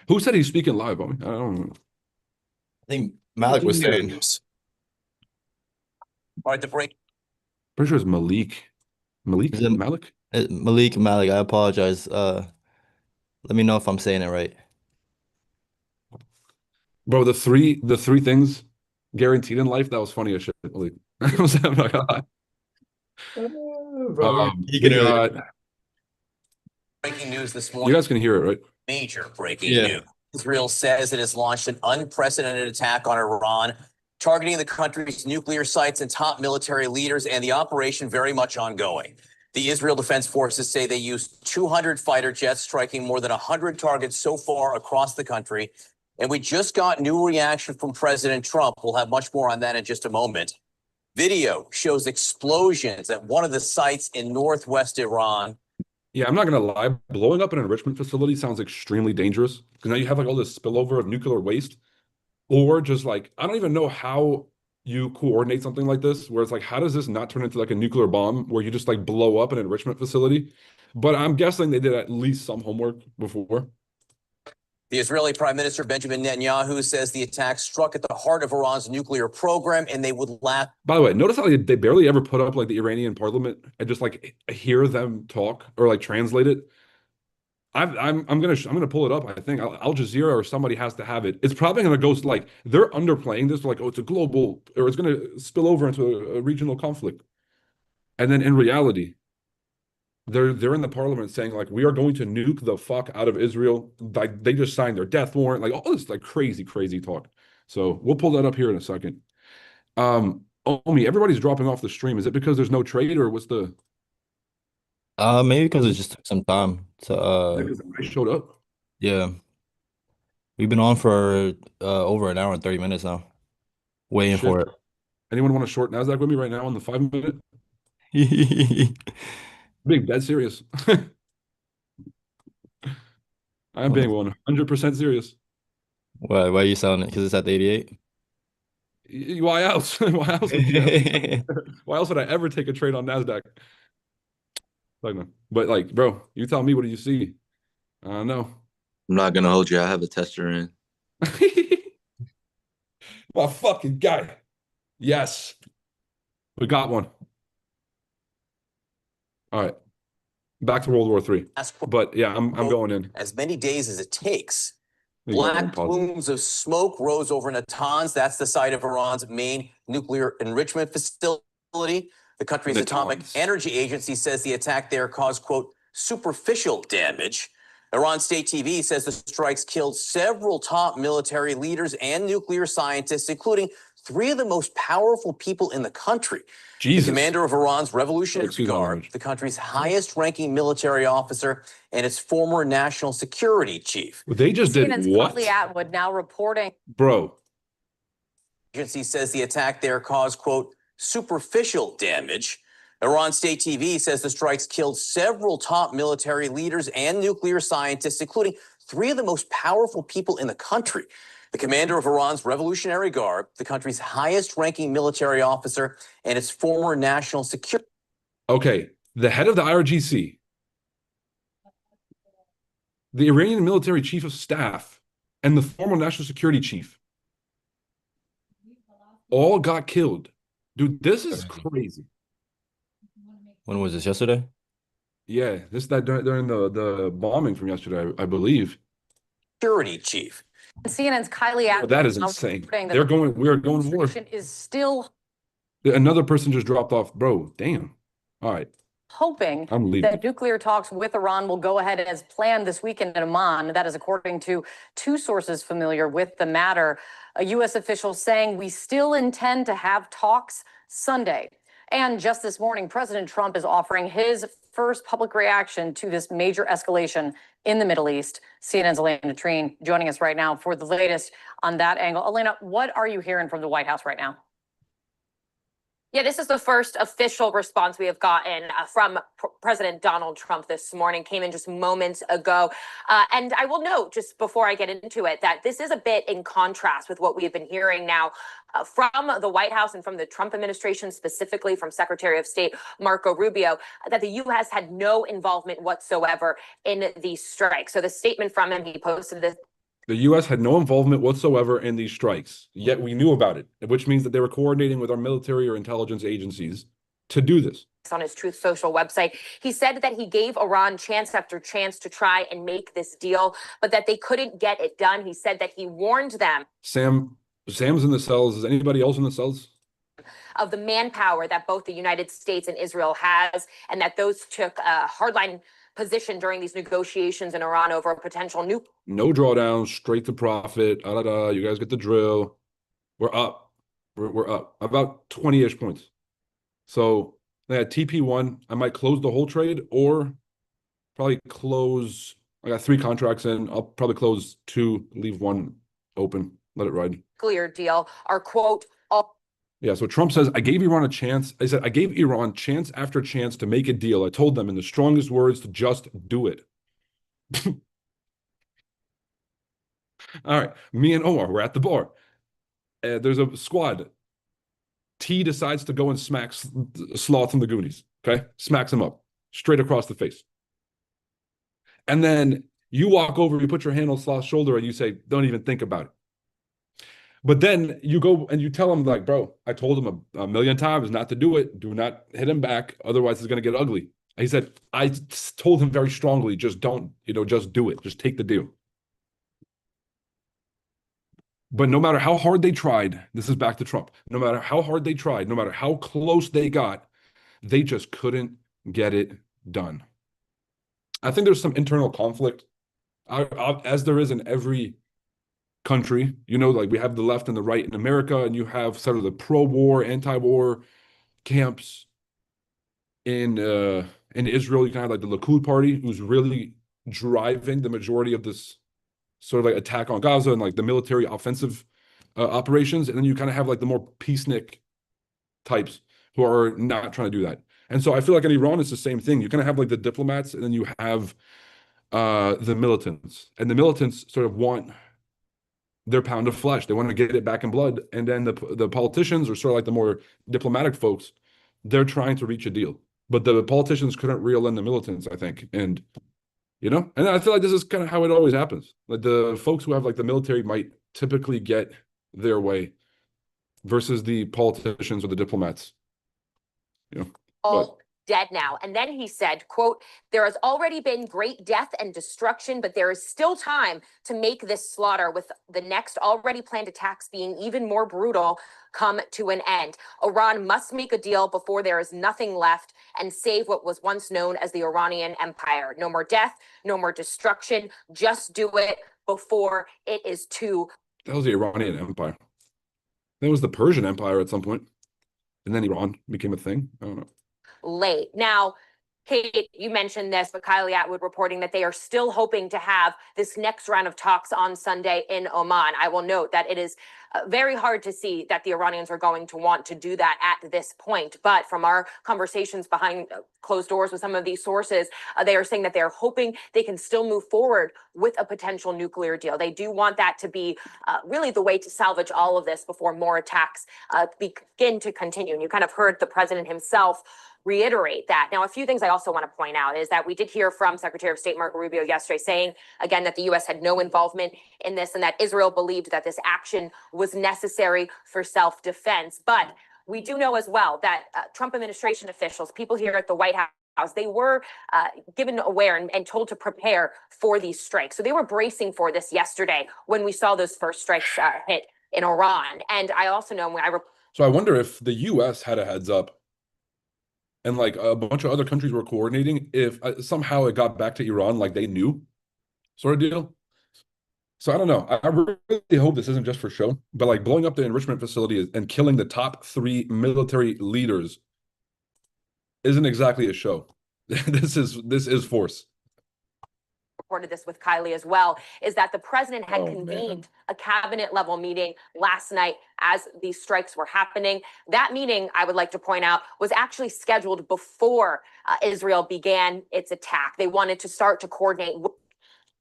Who said he's speaking live, homie? I don't know. I think Malik was saying. All right, the break. Pretty sure it's Malik. Malik? Is it- Malik? Malik, I apologize. Let me know if I'm saying it right. Bro, the three things guaranteed in life, that was funny as shit, Malik. I'm not gonna lie. You can we got- Breaking news this you morning. guys can hear it, right? Major breaking Yeah. news. Israel says it has launched an unprecedented attack on Iran, targeting the country's nuclear sites and top military leaders, and the operation very much ongoing. The Israel Defense Forces say they used 200 fighter jets, striking more than 100 targets so far across the country. And we just got new reaction from President Trump. We'll have much more on that in just a moment. Video shows explosions at one of the sites in northwest Iran. Yeah, I'm not gonna lie. Blowing up an enrichment facility sounds extremely dangerous because now you have like all this spillover of nuclear waste, or just like I don't even know how you coordinate something like this, where it's like, how does this not turn into like a nuclear bomb where you just like blow up an enrichment facility? But I'm guessing they did at least some homework before. The Israeli Prime Minister Benjamin Netanyahu says the attack struck at the heart of Iran's nuclear program, and they would laugh. By the way, notice how they barely ever put up like the Iranian parliament and just like hear them talk or like translate it. I'm gonna pull it up. I think Al Jazeera or somebody has to have it. It's probably gonna go like they're underplaying this, like, oh, it's a global, or it's gonna spill over into a regional conflict. And then in reality, they're in the parliament saying like we are going to nuke the fuck out of Israel. Like they just signed their death warrant, like all this like crazy talk. So we'll pull that up here in a second. Omi, everybody's dropping off the stream. Is it because there's no trade, or what's the? Maybe because it just took some time to I showed up. yeah. We've been on for over an hour and 30 minutes now. Waiting Shit. for Anyone want to short Nasdaq with me right now on the 5-minute? it. Being dead serious. I'm being 100% serious. Why are you selling it? Because it's at the 88? Why else? Why else? Why else would I ever take a trade on Nasdaq? Like, no. But like, bro, you tell me, what do you see? I don't know. I'm not gonna hold you. I have a tester in. My fucking guy. Yes. We got one. All right. Back to World War III. But yeah, I'm going in. As many days as it takes. There you go. Black Pause. plumes of smoke rose over Natanz. That's the site of Iran's main nuclear enrichment facility. The country's atomic energy agency says the attack there caused, quote, superficial damage. Iran State TV says the strikes killed several top military leaders and nuclear scientists, including 3 of the most powerful people in the country. Jesus. The commander of Iran's Revolutionary Excuse my Guard, language. the country's highest-ranking military officer, and its former national security chief. They just did CNN's what? Courtney Atwood now reporting. Bro, Agency says the attack there caused, quote, superficial damage. Iran State TV says the strikes killed several top military leaders and nuclear scientists, including 3 of the most powerful people in the country. The commander of Iran's Revolutionary Guard, the country's highest-ranking military officer, and its former national security. okay. The head of the IRGC, the Iranian military chief of staff, and the former national security chief all got killed. Dude, this is crazy. When was this? Yesterday? Yeah, that during the bombing from yesterday, I believe. Security chief. CNN's Kylie Atwood. That is insane. We are going more. Is still Another person just dropped off, bro. Damn. All right. hoping I'm leaving. that nuclear talks with Iran will go ahead as planned this weekend in Amman. That is according to two sources familiar with the matter. A U.S. official saying we still intend to have talks Sunday. And just this morning, President Trump is offering his first public reaction to this major escalation in the Middle East. CNN's Elena Treen joining us right now for the latest on that angle. Elena, what are you hearing from the White House right now? Yeah, this is the first official response we have gotten from President Donald Trump this morning. Came in just moments ago. And I will note, just before I get into it, that this is a bit in contrast with what we have been hearing now from the White House and from the Trump administration, specifically from Secretary of State Marco Rubio, that the U.S. had no involvement whatsoever in these strikes. So the statement from him, he posted this. The U.S. had no involvement whatsoever in these strikes, yet we knew about it, which means that they were coordinating with our military or intelligence agencies to do this. On his Truth Social website, he said that he gave Iran chance after chance to try and make this deal, but that they couldn't get it done. He said that he warned them. Sam's in the cells. Is anybody else in the cells? Of the manpower that both the United States and Israel has, and that those took a hardline position during these negotiations in Iran over a potential nuke. No drawdown, straight to profit. You guys get the drill. We're up. We're up about 20-ish points. So at TP1, I might close the whole trade or probably close. I got 3 contracts in. I'll probably close 2, leave 1 open, let it ride. Clear deal. Our quote. Yeah, so Trump says, I gave Iran a chance. I said, I gave Iran chance after chance to make a deal. I told them in the strongest words to just do it. All right, me and Omar, we're at the bar. There's a squad. T decides to go and smack Sloth from the Goonies, okay? Smacks him up, straight across the face. And then you walk over, you put your hand on Sloth's shoulder, and you say, don't even think about it. But then you go and you tell him, like, bro, I told him a million times not to do it. Do not hit him back. Otherwise, it's going to get ugly. He said, I told him very strongly, just don't, just do it. Just take the deal. But no matter how hard they tried, this is back to Trump. No matter how hard they tried, no matter how close they got, they just couldn't get it done. I think there's some internal conflict, as there is in every country. Like we have the left and the right in America, and you have sort of the pro-war, anti-war camps in Israel. You kind of have like the Likud party, who's really driving the majority of this sort of like attack on Gaza and like the military offensive operations. And then you kind of have like the more peacenik types who are not trying to do that. And so I feel like in Iran, it's the same thing. You kind of have like the diplomats, and then you have the militants. And the militants sort of want their pound of flesh. They want to get it back in blood. And then the politicians, or sort of like the more diplomatic folks, they're trying to reach a deal. But the politicians couldn't reel in the militants, I think. And, and I feel like this is kind of how it always happens. Like the folks who have like the military might typically get their way versus the politicians or the diplomats. All dead now. And then he said, quote, there has already been great death and destruction, but there is still time to make this slaughter, with the next already planned attacks being even more brutal, come to an end. Iran must make a deal before there is nothing left and save what was once known as the Iranian Empire. No more death, no more destruction. Just do it before it is too. That was the Iranian Empire. That was the Persian Empire at some point. And then Iran became a thing. I don't know. Late. Now, Kate, you mentioned this, but Kylie Atwood reporting that they are still hoping to have this next round of talks on Sunday in Oman. I will note that it is very hard to see that the Iranians are going to want to do that at this point. But from our conversations behind closed doors with some of these sources, they are saying that they're hoping they can still move forward with a potential nuclear deal. They do want that to be really the way to salvage all of this before more attacks begin to continue. And you kind of heard the president himself reiterate that. Now, a few things I also want to point out is that we did hear from Secretary of State Marco Rubio yesterday saying, again, that the U.S. had no involvement in this and that Israel believed that this action was necessary for self-defense. But we do know as well that Trump administration officials, people here at the White House, they were given aware and told to prepare for these strikes. So they were bracing for this yesterday when we saw those first strikes hit in Iran. And I also know when So I wonder if the U.S. had a heads up and like a bunch of other countries were coordinating, if somehow it got back to Iran like they knew, sort of deal. So I don't know. I really hope this isn't just for show, but like blowing up the enrichment facility and killing the top 3 military leaders isn't exactly a show. This is force. Reported this with Kylie as well, is that the president had convened a cabinet level meeting last night as these strikes were happening. That meeting, I would like to point out, was actually scheduled before Israel began its attack. They wanted to start to coordinate.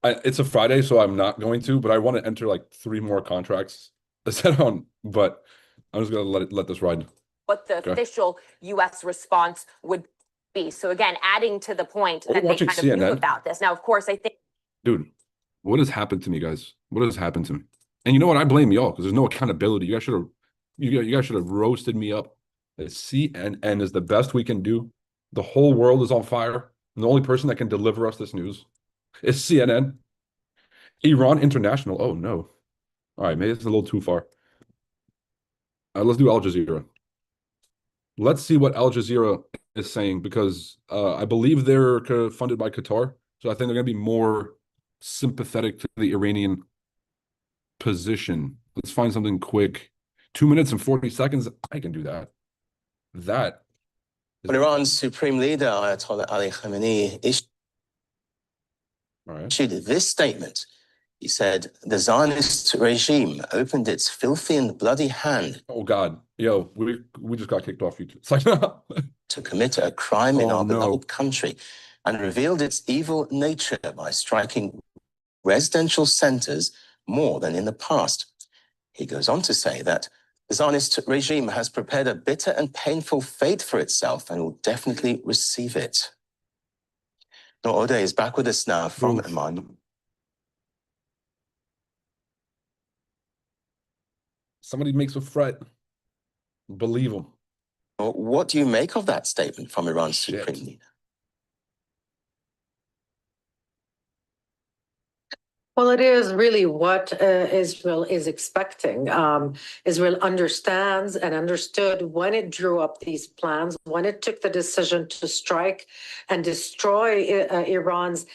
It's a Friday, so I'm not going to, but I want to enter like 3 more contracts set on, but I'm just going to let this ride. What the official U.S. response would be. So again, adding to the point that they kind of knew about this. Now, of course, I think. Dude, what has happened to me, guys? What has happened to me? And you know what? I blame y'all because there's no accountability. You guys should have roasted me up. CNN is the best we can do. The whole world is on fire. And the only person that can deliver us this news is CNN. Iran International. Oh no. All right, maybe it's a little too far. Let's do Al Jazeera. Let's see what Al Jazeera is saying, because I believe they're funded by Qatar. So I think they're going to be more sympathetic to the Iranian position. Let's find something quick. 2 minutes and 40 seconds. I can do that. When Iran's supreme leader, Ayatollah Ali Khamenei, issued this statement, he said, the Zionist regime opened its filthy and bloody hand. Oh, God. Yo, we just got kicked off YouTube. It's like, to commit a crime in our beloved country, and revealed its evil nature by striking residential centers more than in the past. He goes on to say that the Zionist regime has prepared a bitter and painful fate for itself and will definitely receive it. Noor Odeh is back with us now from Amman. Somebody makes a threat. Believe them. What do you make of that statement from Iran's supreme leader? Well, it is really what Israel is expecting. Israel understands and understood when it drew up these plans, when it took the decision to strike and destroy Iran's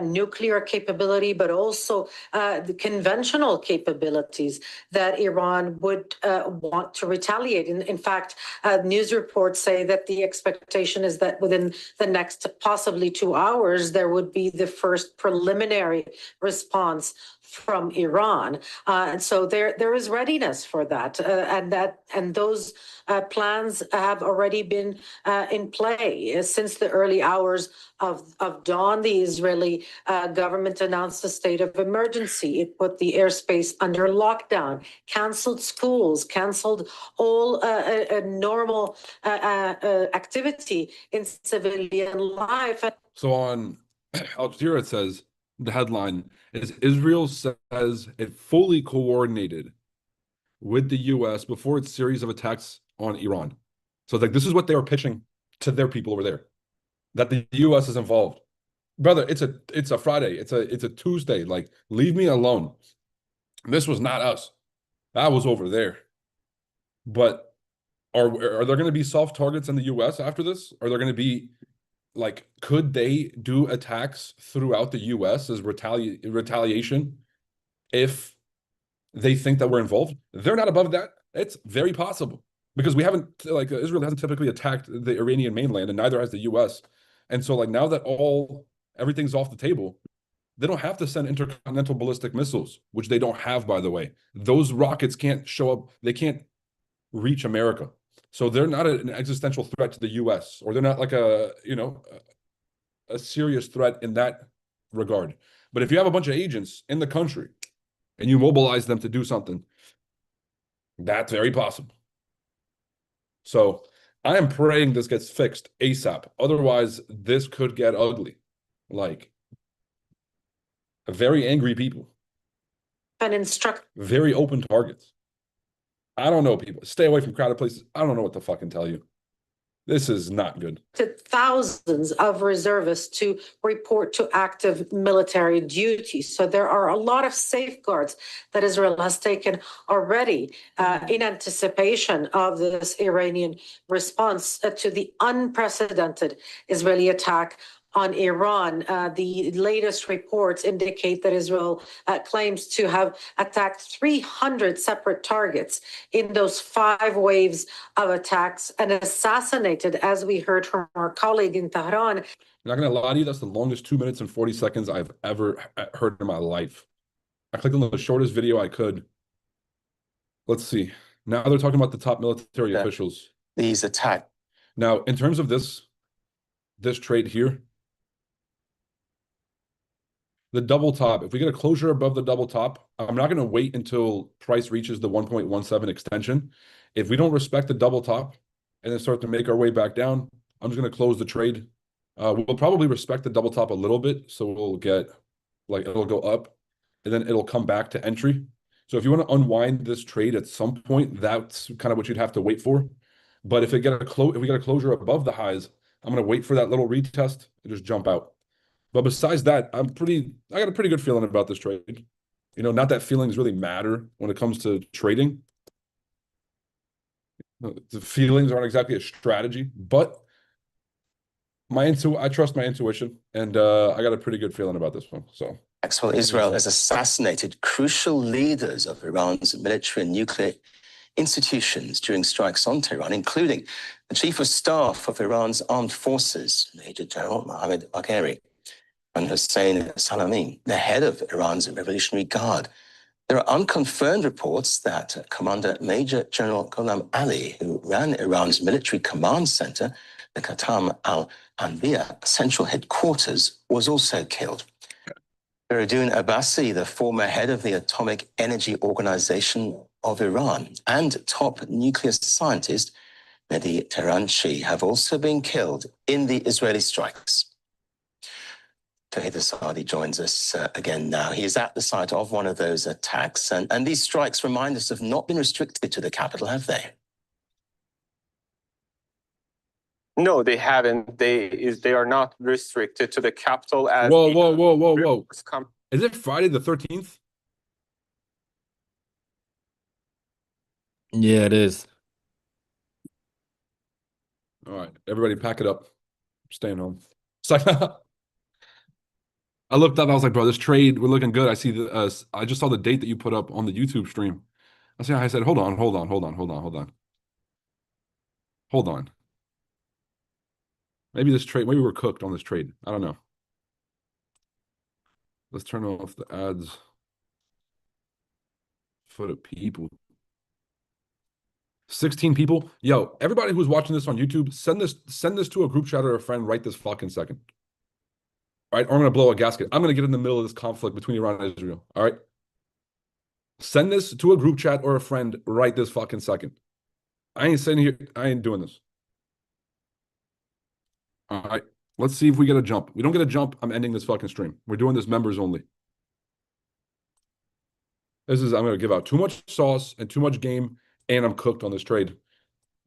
nuclear capability, but also the conventional capabilities that Iran would want to retaliate. In fact, news reports say that the expectation is that within the next possibly 2 hours, there would be the first preliminary response from Iran, and so there is readiness for that, and those plans have already been in play since the early hours of dawn. The Israeli government announced a state of emergency. It put the airspace under lockdown, canceled schools, canceled all normal activity in civilian life. So on Al Jazeera, it says, the headline is Israel says it fully coordinated with the U.S. before its series of attacks on Iran. So like this is what they were pitching to their people over there, that the U.S. is involved. Brother, it's a Friday, it's a Tuesday. Like, leave me alone. This was not us. That was over there. But are there going to be soft targets in the U.S. after this? Are there going to be, like, could they do attacks throughout the U.S. as retaliation if they think that we're involved? They're not above that. It's very possible, because we haven't, like, Israel hasn't typically attacked the Iranian mainland, and neither has the U.S. And so, like, now that everything's off the table, they don't have to send intercontinental ballistic missiles, which they don't have, by the way. Those rockets can't show up. They can't reach America. So they're not an existential threat to the U.S., or they're not like a serious threat in that regard. But if you have a bunch of agents in the country and you mobilize them to do something, that's very possible. So I am praying this gets fixed ASAP. Otherwise, this could get ugly. Like, very angry people, An instruct very open targets. I don't know, people. Stay away from crowded places. I don't know what to fucking tell you. This is not good. thousands of reservists to report to active military duty. So there are a lot of safeguards that Israel has taken already in anticipation of this Iranian response to the unprecedented Israeli attack on Iran. The latest reports indicate that Israel claims to have attacked 300 separate targets in those 5 waves of attacks and assassinated, as we heard from our colleague in Tehran. I'm not gonna lie to you, that's the longest 2 minutes and 40 seconds I've ever heard in my life. I clicked on the shortest video I could. Let's see. Now they're talking about the top military officials. These attacks. Now, in terms of this trade here, the double top, if we get a closure above the double top, I'm not going to wait until price reaches the 1.17 extension. If we don't respect the double top and then start to make our way back down, I'm just going to close the trade. We'll probably respect the double top a little bit. So we'll get, like, it'll go up and then it'll come back to entry. So if you want to unwind this trade at some point, that's kind of what you'd have to wait for. But if we get a closure above the highs, I'm going to wait for that little retest and just jump out. But besides that, I got a pretty good feeling about this trade. You know, not that feelings really matter when it comes to trading. The feelings aren't exactly a strategy, but I trust my intuition, and I got a pretty good feeling about this one. So, Well, Israel has assassinated crucial leaders of Iran's military and nuclear institutions during strikes on Tehran, including the Chief of Staff of Iran's armed forces, Major General Mohammad Bagheri, and Hossein Salami, the head of Iran's Revolutionary Guard. There are unconfirmed reports that Commander Major General Ghulam Ali, who ran Iran's military command center, the Qatam al-Anbiya central headquarters, was also killed. Faridun Abbasi, the former head of the Atomic Energy Organization of Iran, and top nuclear scientist Mehdi Tehranchi have also been killed in the Israeli strikes. Fahid Asadi joins us again now. He is at the site of one of those attacks, and these strikes, remind us, have not been restricted to the capital, have they? No, they haven't. They are not restricted to the capital. As whoa. Is it Friday the 13th? Yeah, it is. All right, everybody pack it up. I'm staying home. It's like, I looked up, I was like, bro, this trade, we're looking good. I see the I just saw the date that you put up on the YouTube stream. I said, hold on. Maybe we're cooked on this trade. I don't know. Let's turn off the ads for the people. 16 people. Yo, everybody who's watching this on YouTube, send this to a group chat or a friend right this fucking second. All right, or I'm going to blow a gasket. I'm going to get in the middle of this conflict between Iran and Israel. All right. Send this to a group chat or a friend right this fucking second. I ain't sitting here. I ain't doing this. All right. Let's see if we get a jump. We don't get a jump, I'm ending this fucking stream. We're doing this members only. I'm going to give out too much sauce and too much game, and I'm cooked on this trade.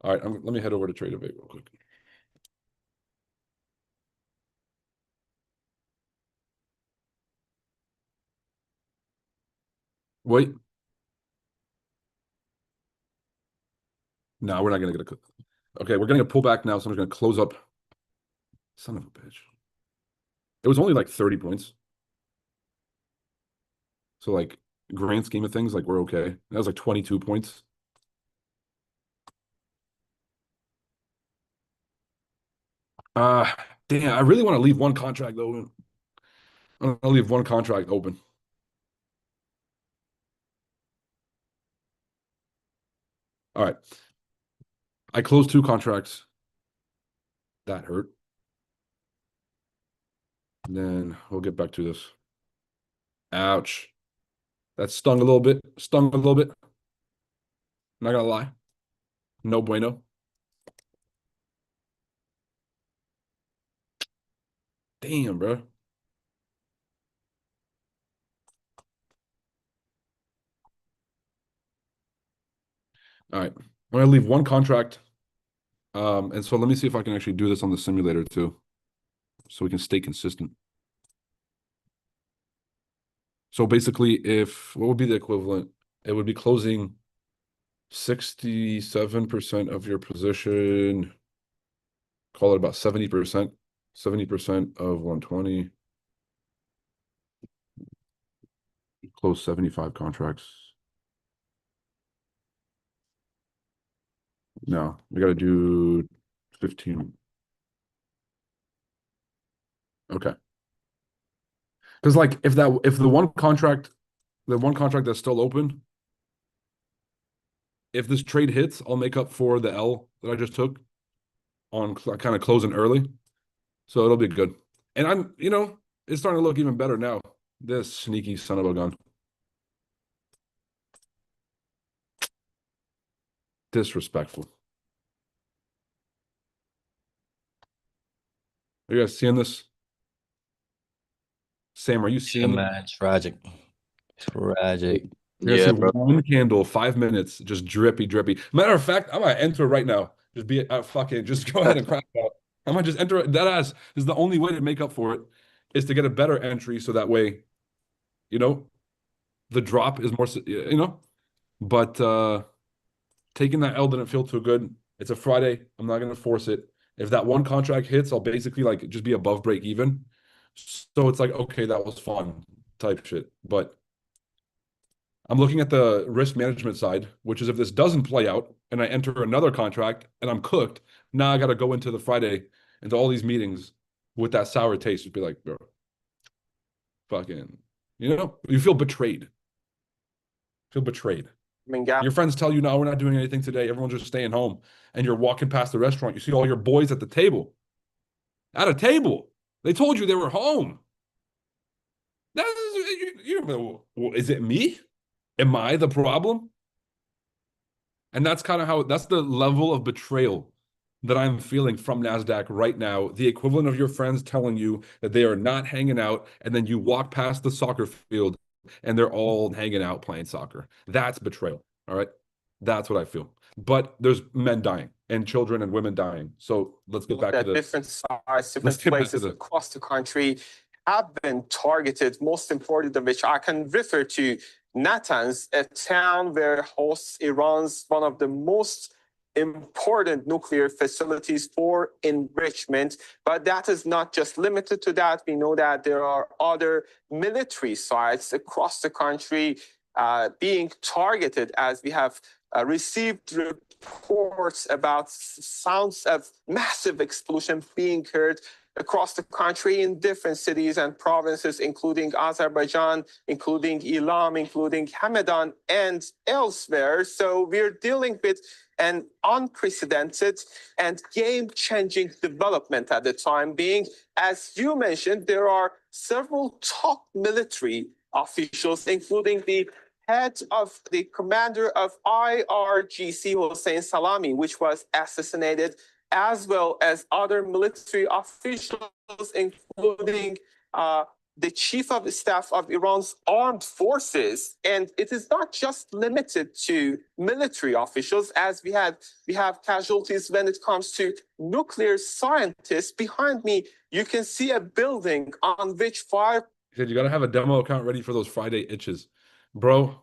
All right, let me head over to Tradeovate real quick. Wait. No, we're not going to get a... Okay, we're getting a pullback now, so I'm going to close up. Son of a bitch. It was only like 30 points. So, like, grand scheme of things, like, we're okay. That was like 22 points. Damn, I really want to leave one contract open. I'll leave one contract open. All right. I closed 2 contracts. That hurt. And then we'll get back to this. Ouch. That stung a little bit. I'm not gonna lie. No bueno. Damn, bro. All right. I'm gonna leave one contract. And so let me see if I can actually do this on the simulator too, so we can stay consistent. So basically, if what would be the equivalent? It would be closing 67% of your position. Call it about 70%. 70% of 120. Close 75 contracts. No, we got to do 15. Okay. Because like if the one contract that's still open, if this trade hits, I'll make up for the L that I just took on kind of closing early. So it'll be good. And I'm, it's starting to look even better now. This sneaky son of a gun. Disrespectful. Are you guys seeing this? Sam, are you seeing Yeah, man, tragic. Tragic. You're Yeah, gonna see bro. one candle, 5 minutes, just drippy, drippy. Matter of fact, I might enter right now. Just be just go ahead and crack out. I might just enter it. That ass is the only way to make up for it, is to get a better entry so that way, the drop is more, But taking that L didn't feel too good. It's a Friday. I'm not gonna force it. If that one contract hits, I'll basically like just be above break even. So it's like, okay, that was fun type shit. But I'm looking at the risk management side, which is if this doesn't play out and I enter another contract and I'm cooked, now I got to go into the Friday, into all these meetings with that sour taste. Just be like, bro, fucking, you feel betrayed. Feel betrayed. I mean, yeah. Your friends tell you, no, we're not doing anything today. Everyone's just staying home. And you're walking past the restaurant. You see all your boys at the table. At a table. They told you they were home. Is it me? Am I the problem? And that's kind of that's the level of betrayal that I'm feeling from NASDAQ right now. The equivalent of your friends telling you that they are not hanging out, and then you walk past the soccer field and they're all hanging out playing soccer. That's betrayal. All right. That's what I feel. But there's men dying and children and women dying. So let's get back to the different sites, different places across the country have been targeted, most important of which I can refer to Natanz, a town where hosts Iran's one of the most important nuclear facilities for enrichment. But that is not just limited to that. We know that there are other military sites across the country being targeted, as we have received reports about sounds of massive explosion being heard across the country in different cities and provinces, including Azerbaijan, including Ilam, including Hamadan, and elsewhere. So we're dealing with an unprecedented and game-changing development at the time being. As you mentioned, there are several top military officials, including the head of the commander of IRGC, Hossein Salami, which was assassinated, as well as other military officials, including the chief of staff of Iran's armed forces. And it is not just limited to military officials, as we have casualties when it comes to nuclear scientists. Behind me, you can see a building on which fire. You got to have a demo account ready for those Friday itches. Bro,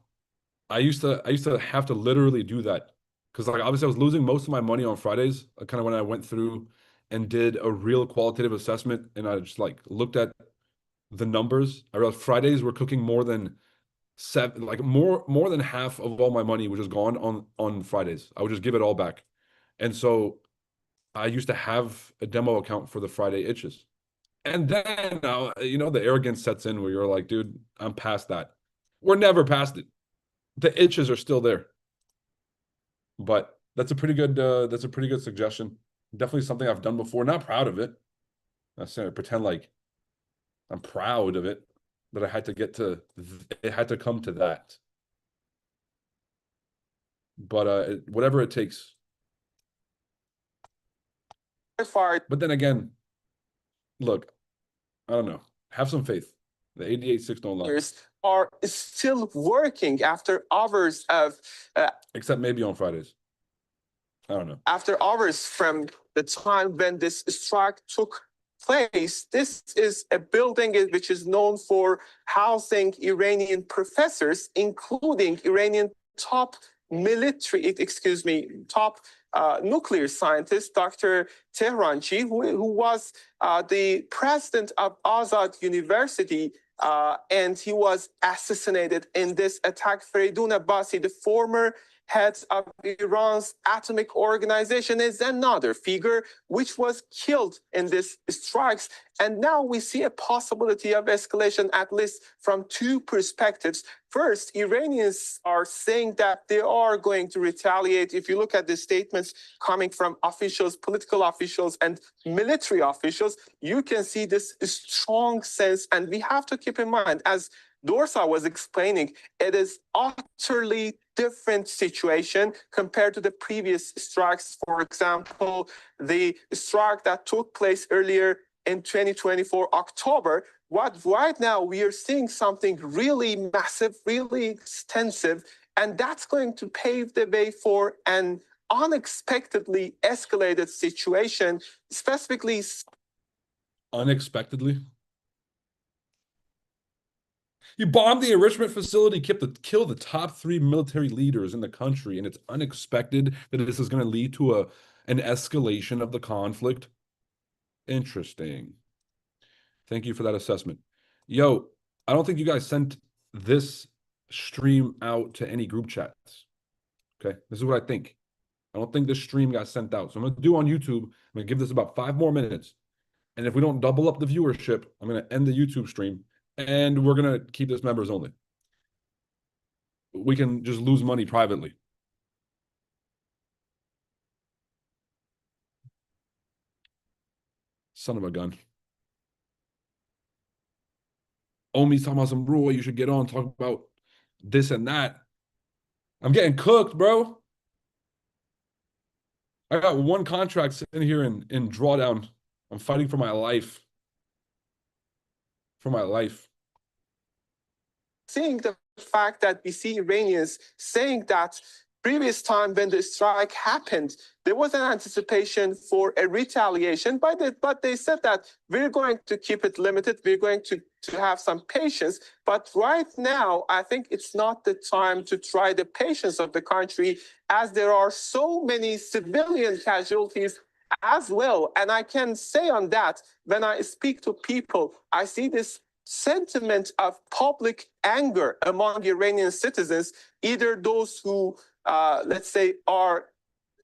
I used to have to literally do that. Because like obviously I was losing most of my money on Fridays, kind of when I went through and did a real qualitative assessment, and I just like looked at the numbers. I realized Fridays were cooking more than more than half of all my money, which is gone on Fridays. I would just give it all back. And so I used to have a demo account for the Friday itches. And then now, the arrogance sets in where you're like, dude, I'm past that. We're never past it. The itches are still there. But that's a pretty good suggestion. Definitely something I've done before. Not proud of it. I'm saying pretend like I'm proud of it, but it had to come to that. But whatever it takes. But then again, look, I don't know. Have some faith. The 88.6 don't lie. Are still working after hours of except maybe on Fridays. I don't know. After hours from the time when this strike took place. This is a building which is known for housing Iranian professors, including Iranian top nuclear scientist, Dr. Tehranchi, who was the president of Azad University, and he was assassinated in this attack. Feridun Abbasi, the former head of Iran's atomic organization, is another figure which was killed in these strikes. And now we see a possibility of escalation, at least from two perspectives. First, Iranians are saying that they are going to retaliate. If you look at the statements coming from officials, political officials, and military officials, you can see this strong sense. And we have to keep in mind, as Dorsa was explaining, it is utterly different situation compared to the previous strikes. For example, the strike that took place earlier in 2024 October. What right now we are seeing something really massive, really extensive, and that's going to pave the way for an unexpectedly escalated situation, specifically. Unexpectedly? You bombed the enrichment facility, killed the top 3 military leaders in the country, and it's unexpected that this is going to lead to an escalation of the conflict. Interesting. Thank you for that assessment. Yo, I don't think you guys sent this stream out to any group chats. Okay, this is what I think. I don't think this stream got sent out. So I'm going to do on YouTube. I'm going to give this about 5 more minutes. And if we don't double up the viewership, I'm going to end the YouTube stream. And we're going to keep this members only. We can just lose money privately. Son of a gun. Omi's talking about some rule. You should get on, talk about this and that. I'm getting cooked, bro. I got 1 contract sitting here in drawdown. I'm fighting for my life. For my life. Seeing the fact that we see Iranians saying that previous time when the strike happened, there was an anticipation for a retaliation, but they said that we're going to keep it limited. We're going to have some patience. But right now, I think it's not the time to try the patience of the country, as there are so many civilian casualties as well. And I can say on that, when I speak to people, I see this sentiment of public anger among Iranian citizens, either those who, let's say, are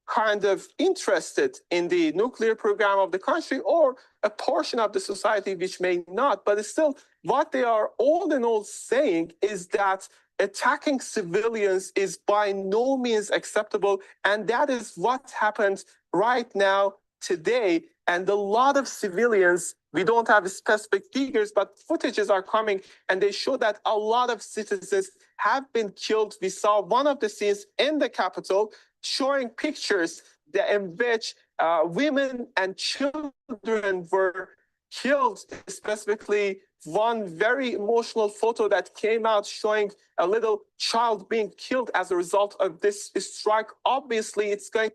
kind of interested in the nuclear program of the country, or a portion of the society which may not. But still, what they are all in all saying is that attacking civilians is by no means acceptable. And that is what happened right now, today. And a lot of civilians, we don't have specific figures, but footages are coming, and they show that a lot of citizens have been killed. We saw one of the scenes in the Capitol showing pictures in which women and children were killed, specifically one very emotional photo that came out showing a little child being killed as a result of this strike. Obviously, it's going.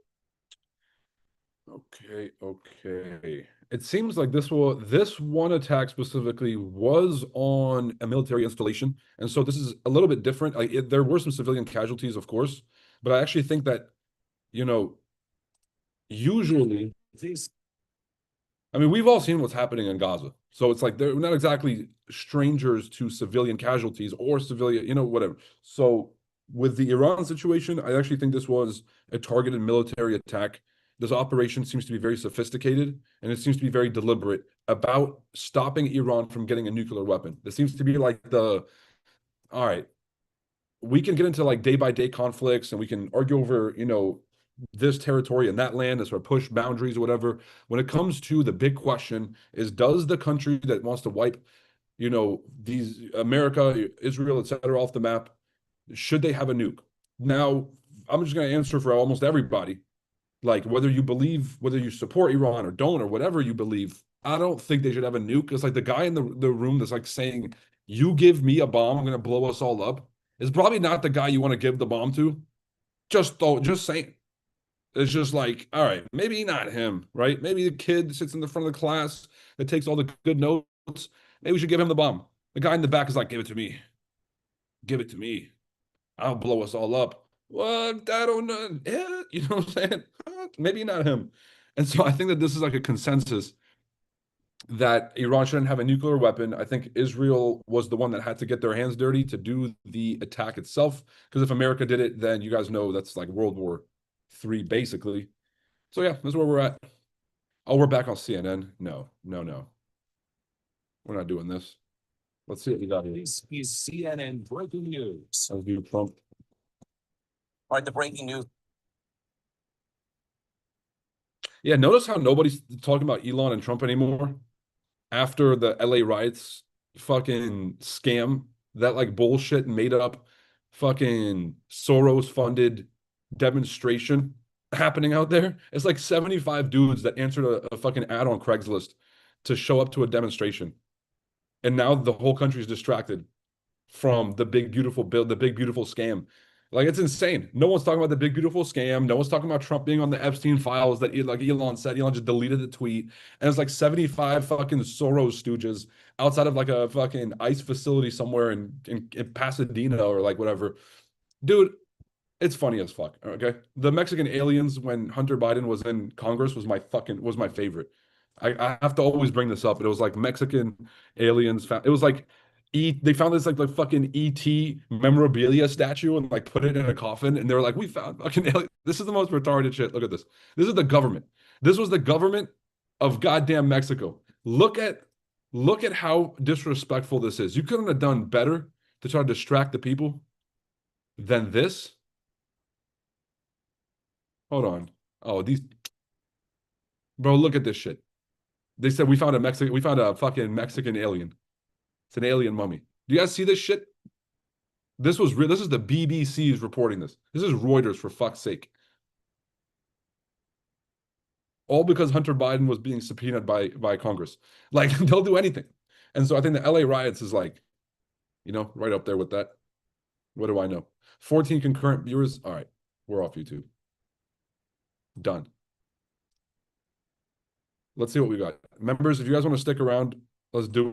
Okay. It seems like this one attack specifically was on a military installation, and so this is a little bit different. There were some civilian casualties, of course, but I actually think that, usually these. I mean, we've all seen what's happening in Gaza, so it's like they're not exactly strangers to civilian casualties or civilian, whatever. So with the Iran situation, I actually think this was a targeted military attack. This operation seems to be very sophisticated, and it seems to be very deliberate about stopping Iran from getting a nuclear weapon. This seems to be like all right, we can get into like day-by-day conflicts, and we can argue over, this territory and that land, and sort of push boundaries or whatever. When it comes to the big question is, does the country that wants to wipe, these America, Israel, etc., off the map, should they have a nuke? Now, I'm just going to answer for almost everybody. Like, whether you support Iran or don't, or whatever you believe, I don't think they should have a nuke. It's like the guy in the room that's like saying, "You give me a bomb, I'm gonna blow us all up," is probably not the guy you want to give the bomb to. Just saying. It's just like, all right, maybe not him, right? Maybe the kid sits in the front of the class that takes all the good notes. Maybe we should give him the bomb. The guy in the back is like, give it to me. Give it to me. I'll blow us all up. What? I don't know. Yeah, you know what I'm saying? Maybe not him. And so I think that this is like a consensus that Iran shouldn't have a nuclear weapon. I think Israel was the one that had to get their hands dirty to do the attack itself. Because if America did it, then you guys know that's like World War III, basically. So yeah, that's where we're at. Oh, we're back on CNN. No. We're not doing this. Let's see what we got here. This is CNN breaking news. Let's do Trump. All right, the breaking news. Yeah, notice how nobody's talking about Elon and Trump anymore after the LA riots fucking scam, that like bullshit made up fucking Soros funded demonstration happening out there. It's like 75 dudes that answered a fucking ad on Craigslist to show up to a demonstration. And now the whole country is distracted from the big beautiful bill, the big beautiful scam. Like, it's insane. No one's talking about the big beautiful scam. No one's talking about Trump being on the Epstein files that, like Elon said, Elon just deleted the tweet. And it's like 75 fucking Soros stooges outside of like a fucking ICE facility somewhere in Pasadena or like whatever. Dude, it's funny as fuck. Okay. The Mexican aliens when Hunter Biden was in Congress was my favorite. I have to always bring this up. It was like Mexican aliens found, it was like they found this like fucking ET memorabilia statue and like put it in a coffin, and they were like, we found fucking alien. This is the most retarded shit. Look at this. This is the government. This was the government of goddamn Mexico. Look at how disrespectful this is. You couldn't have done better to try to distract the people than this. Hold on. Oh, these bro, look at this shit. They said we found a fucking Mexican alien. It's an alien mummy. Do you guys see this shit? This is the BBC's reporting this. This is Reuters, for fuck's sake. All because Hunter Biden was being subpoenaed by Congress. Like, they'll do anything. And so I think the LA riots is like, right up there with that. What do I know? 14 concurrent viewers. All right, we're off YouTube. Done. Let's see what we got. Members, if you guys want to stick around, let's do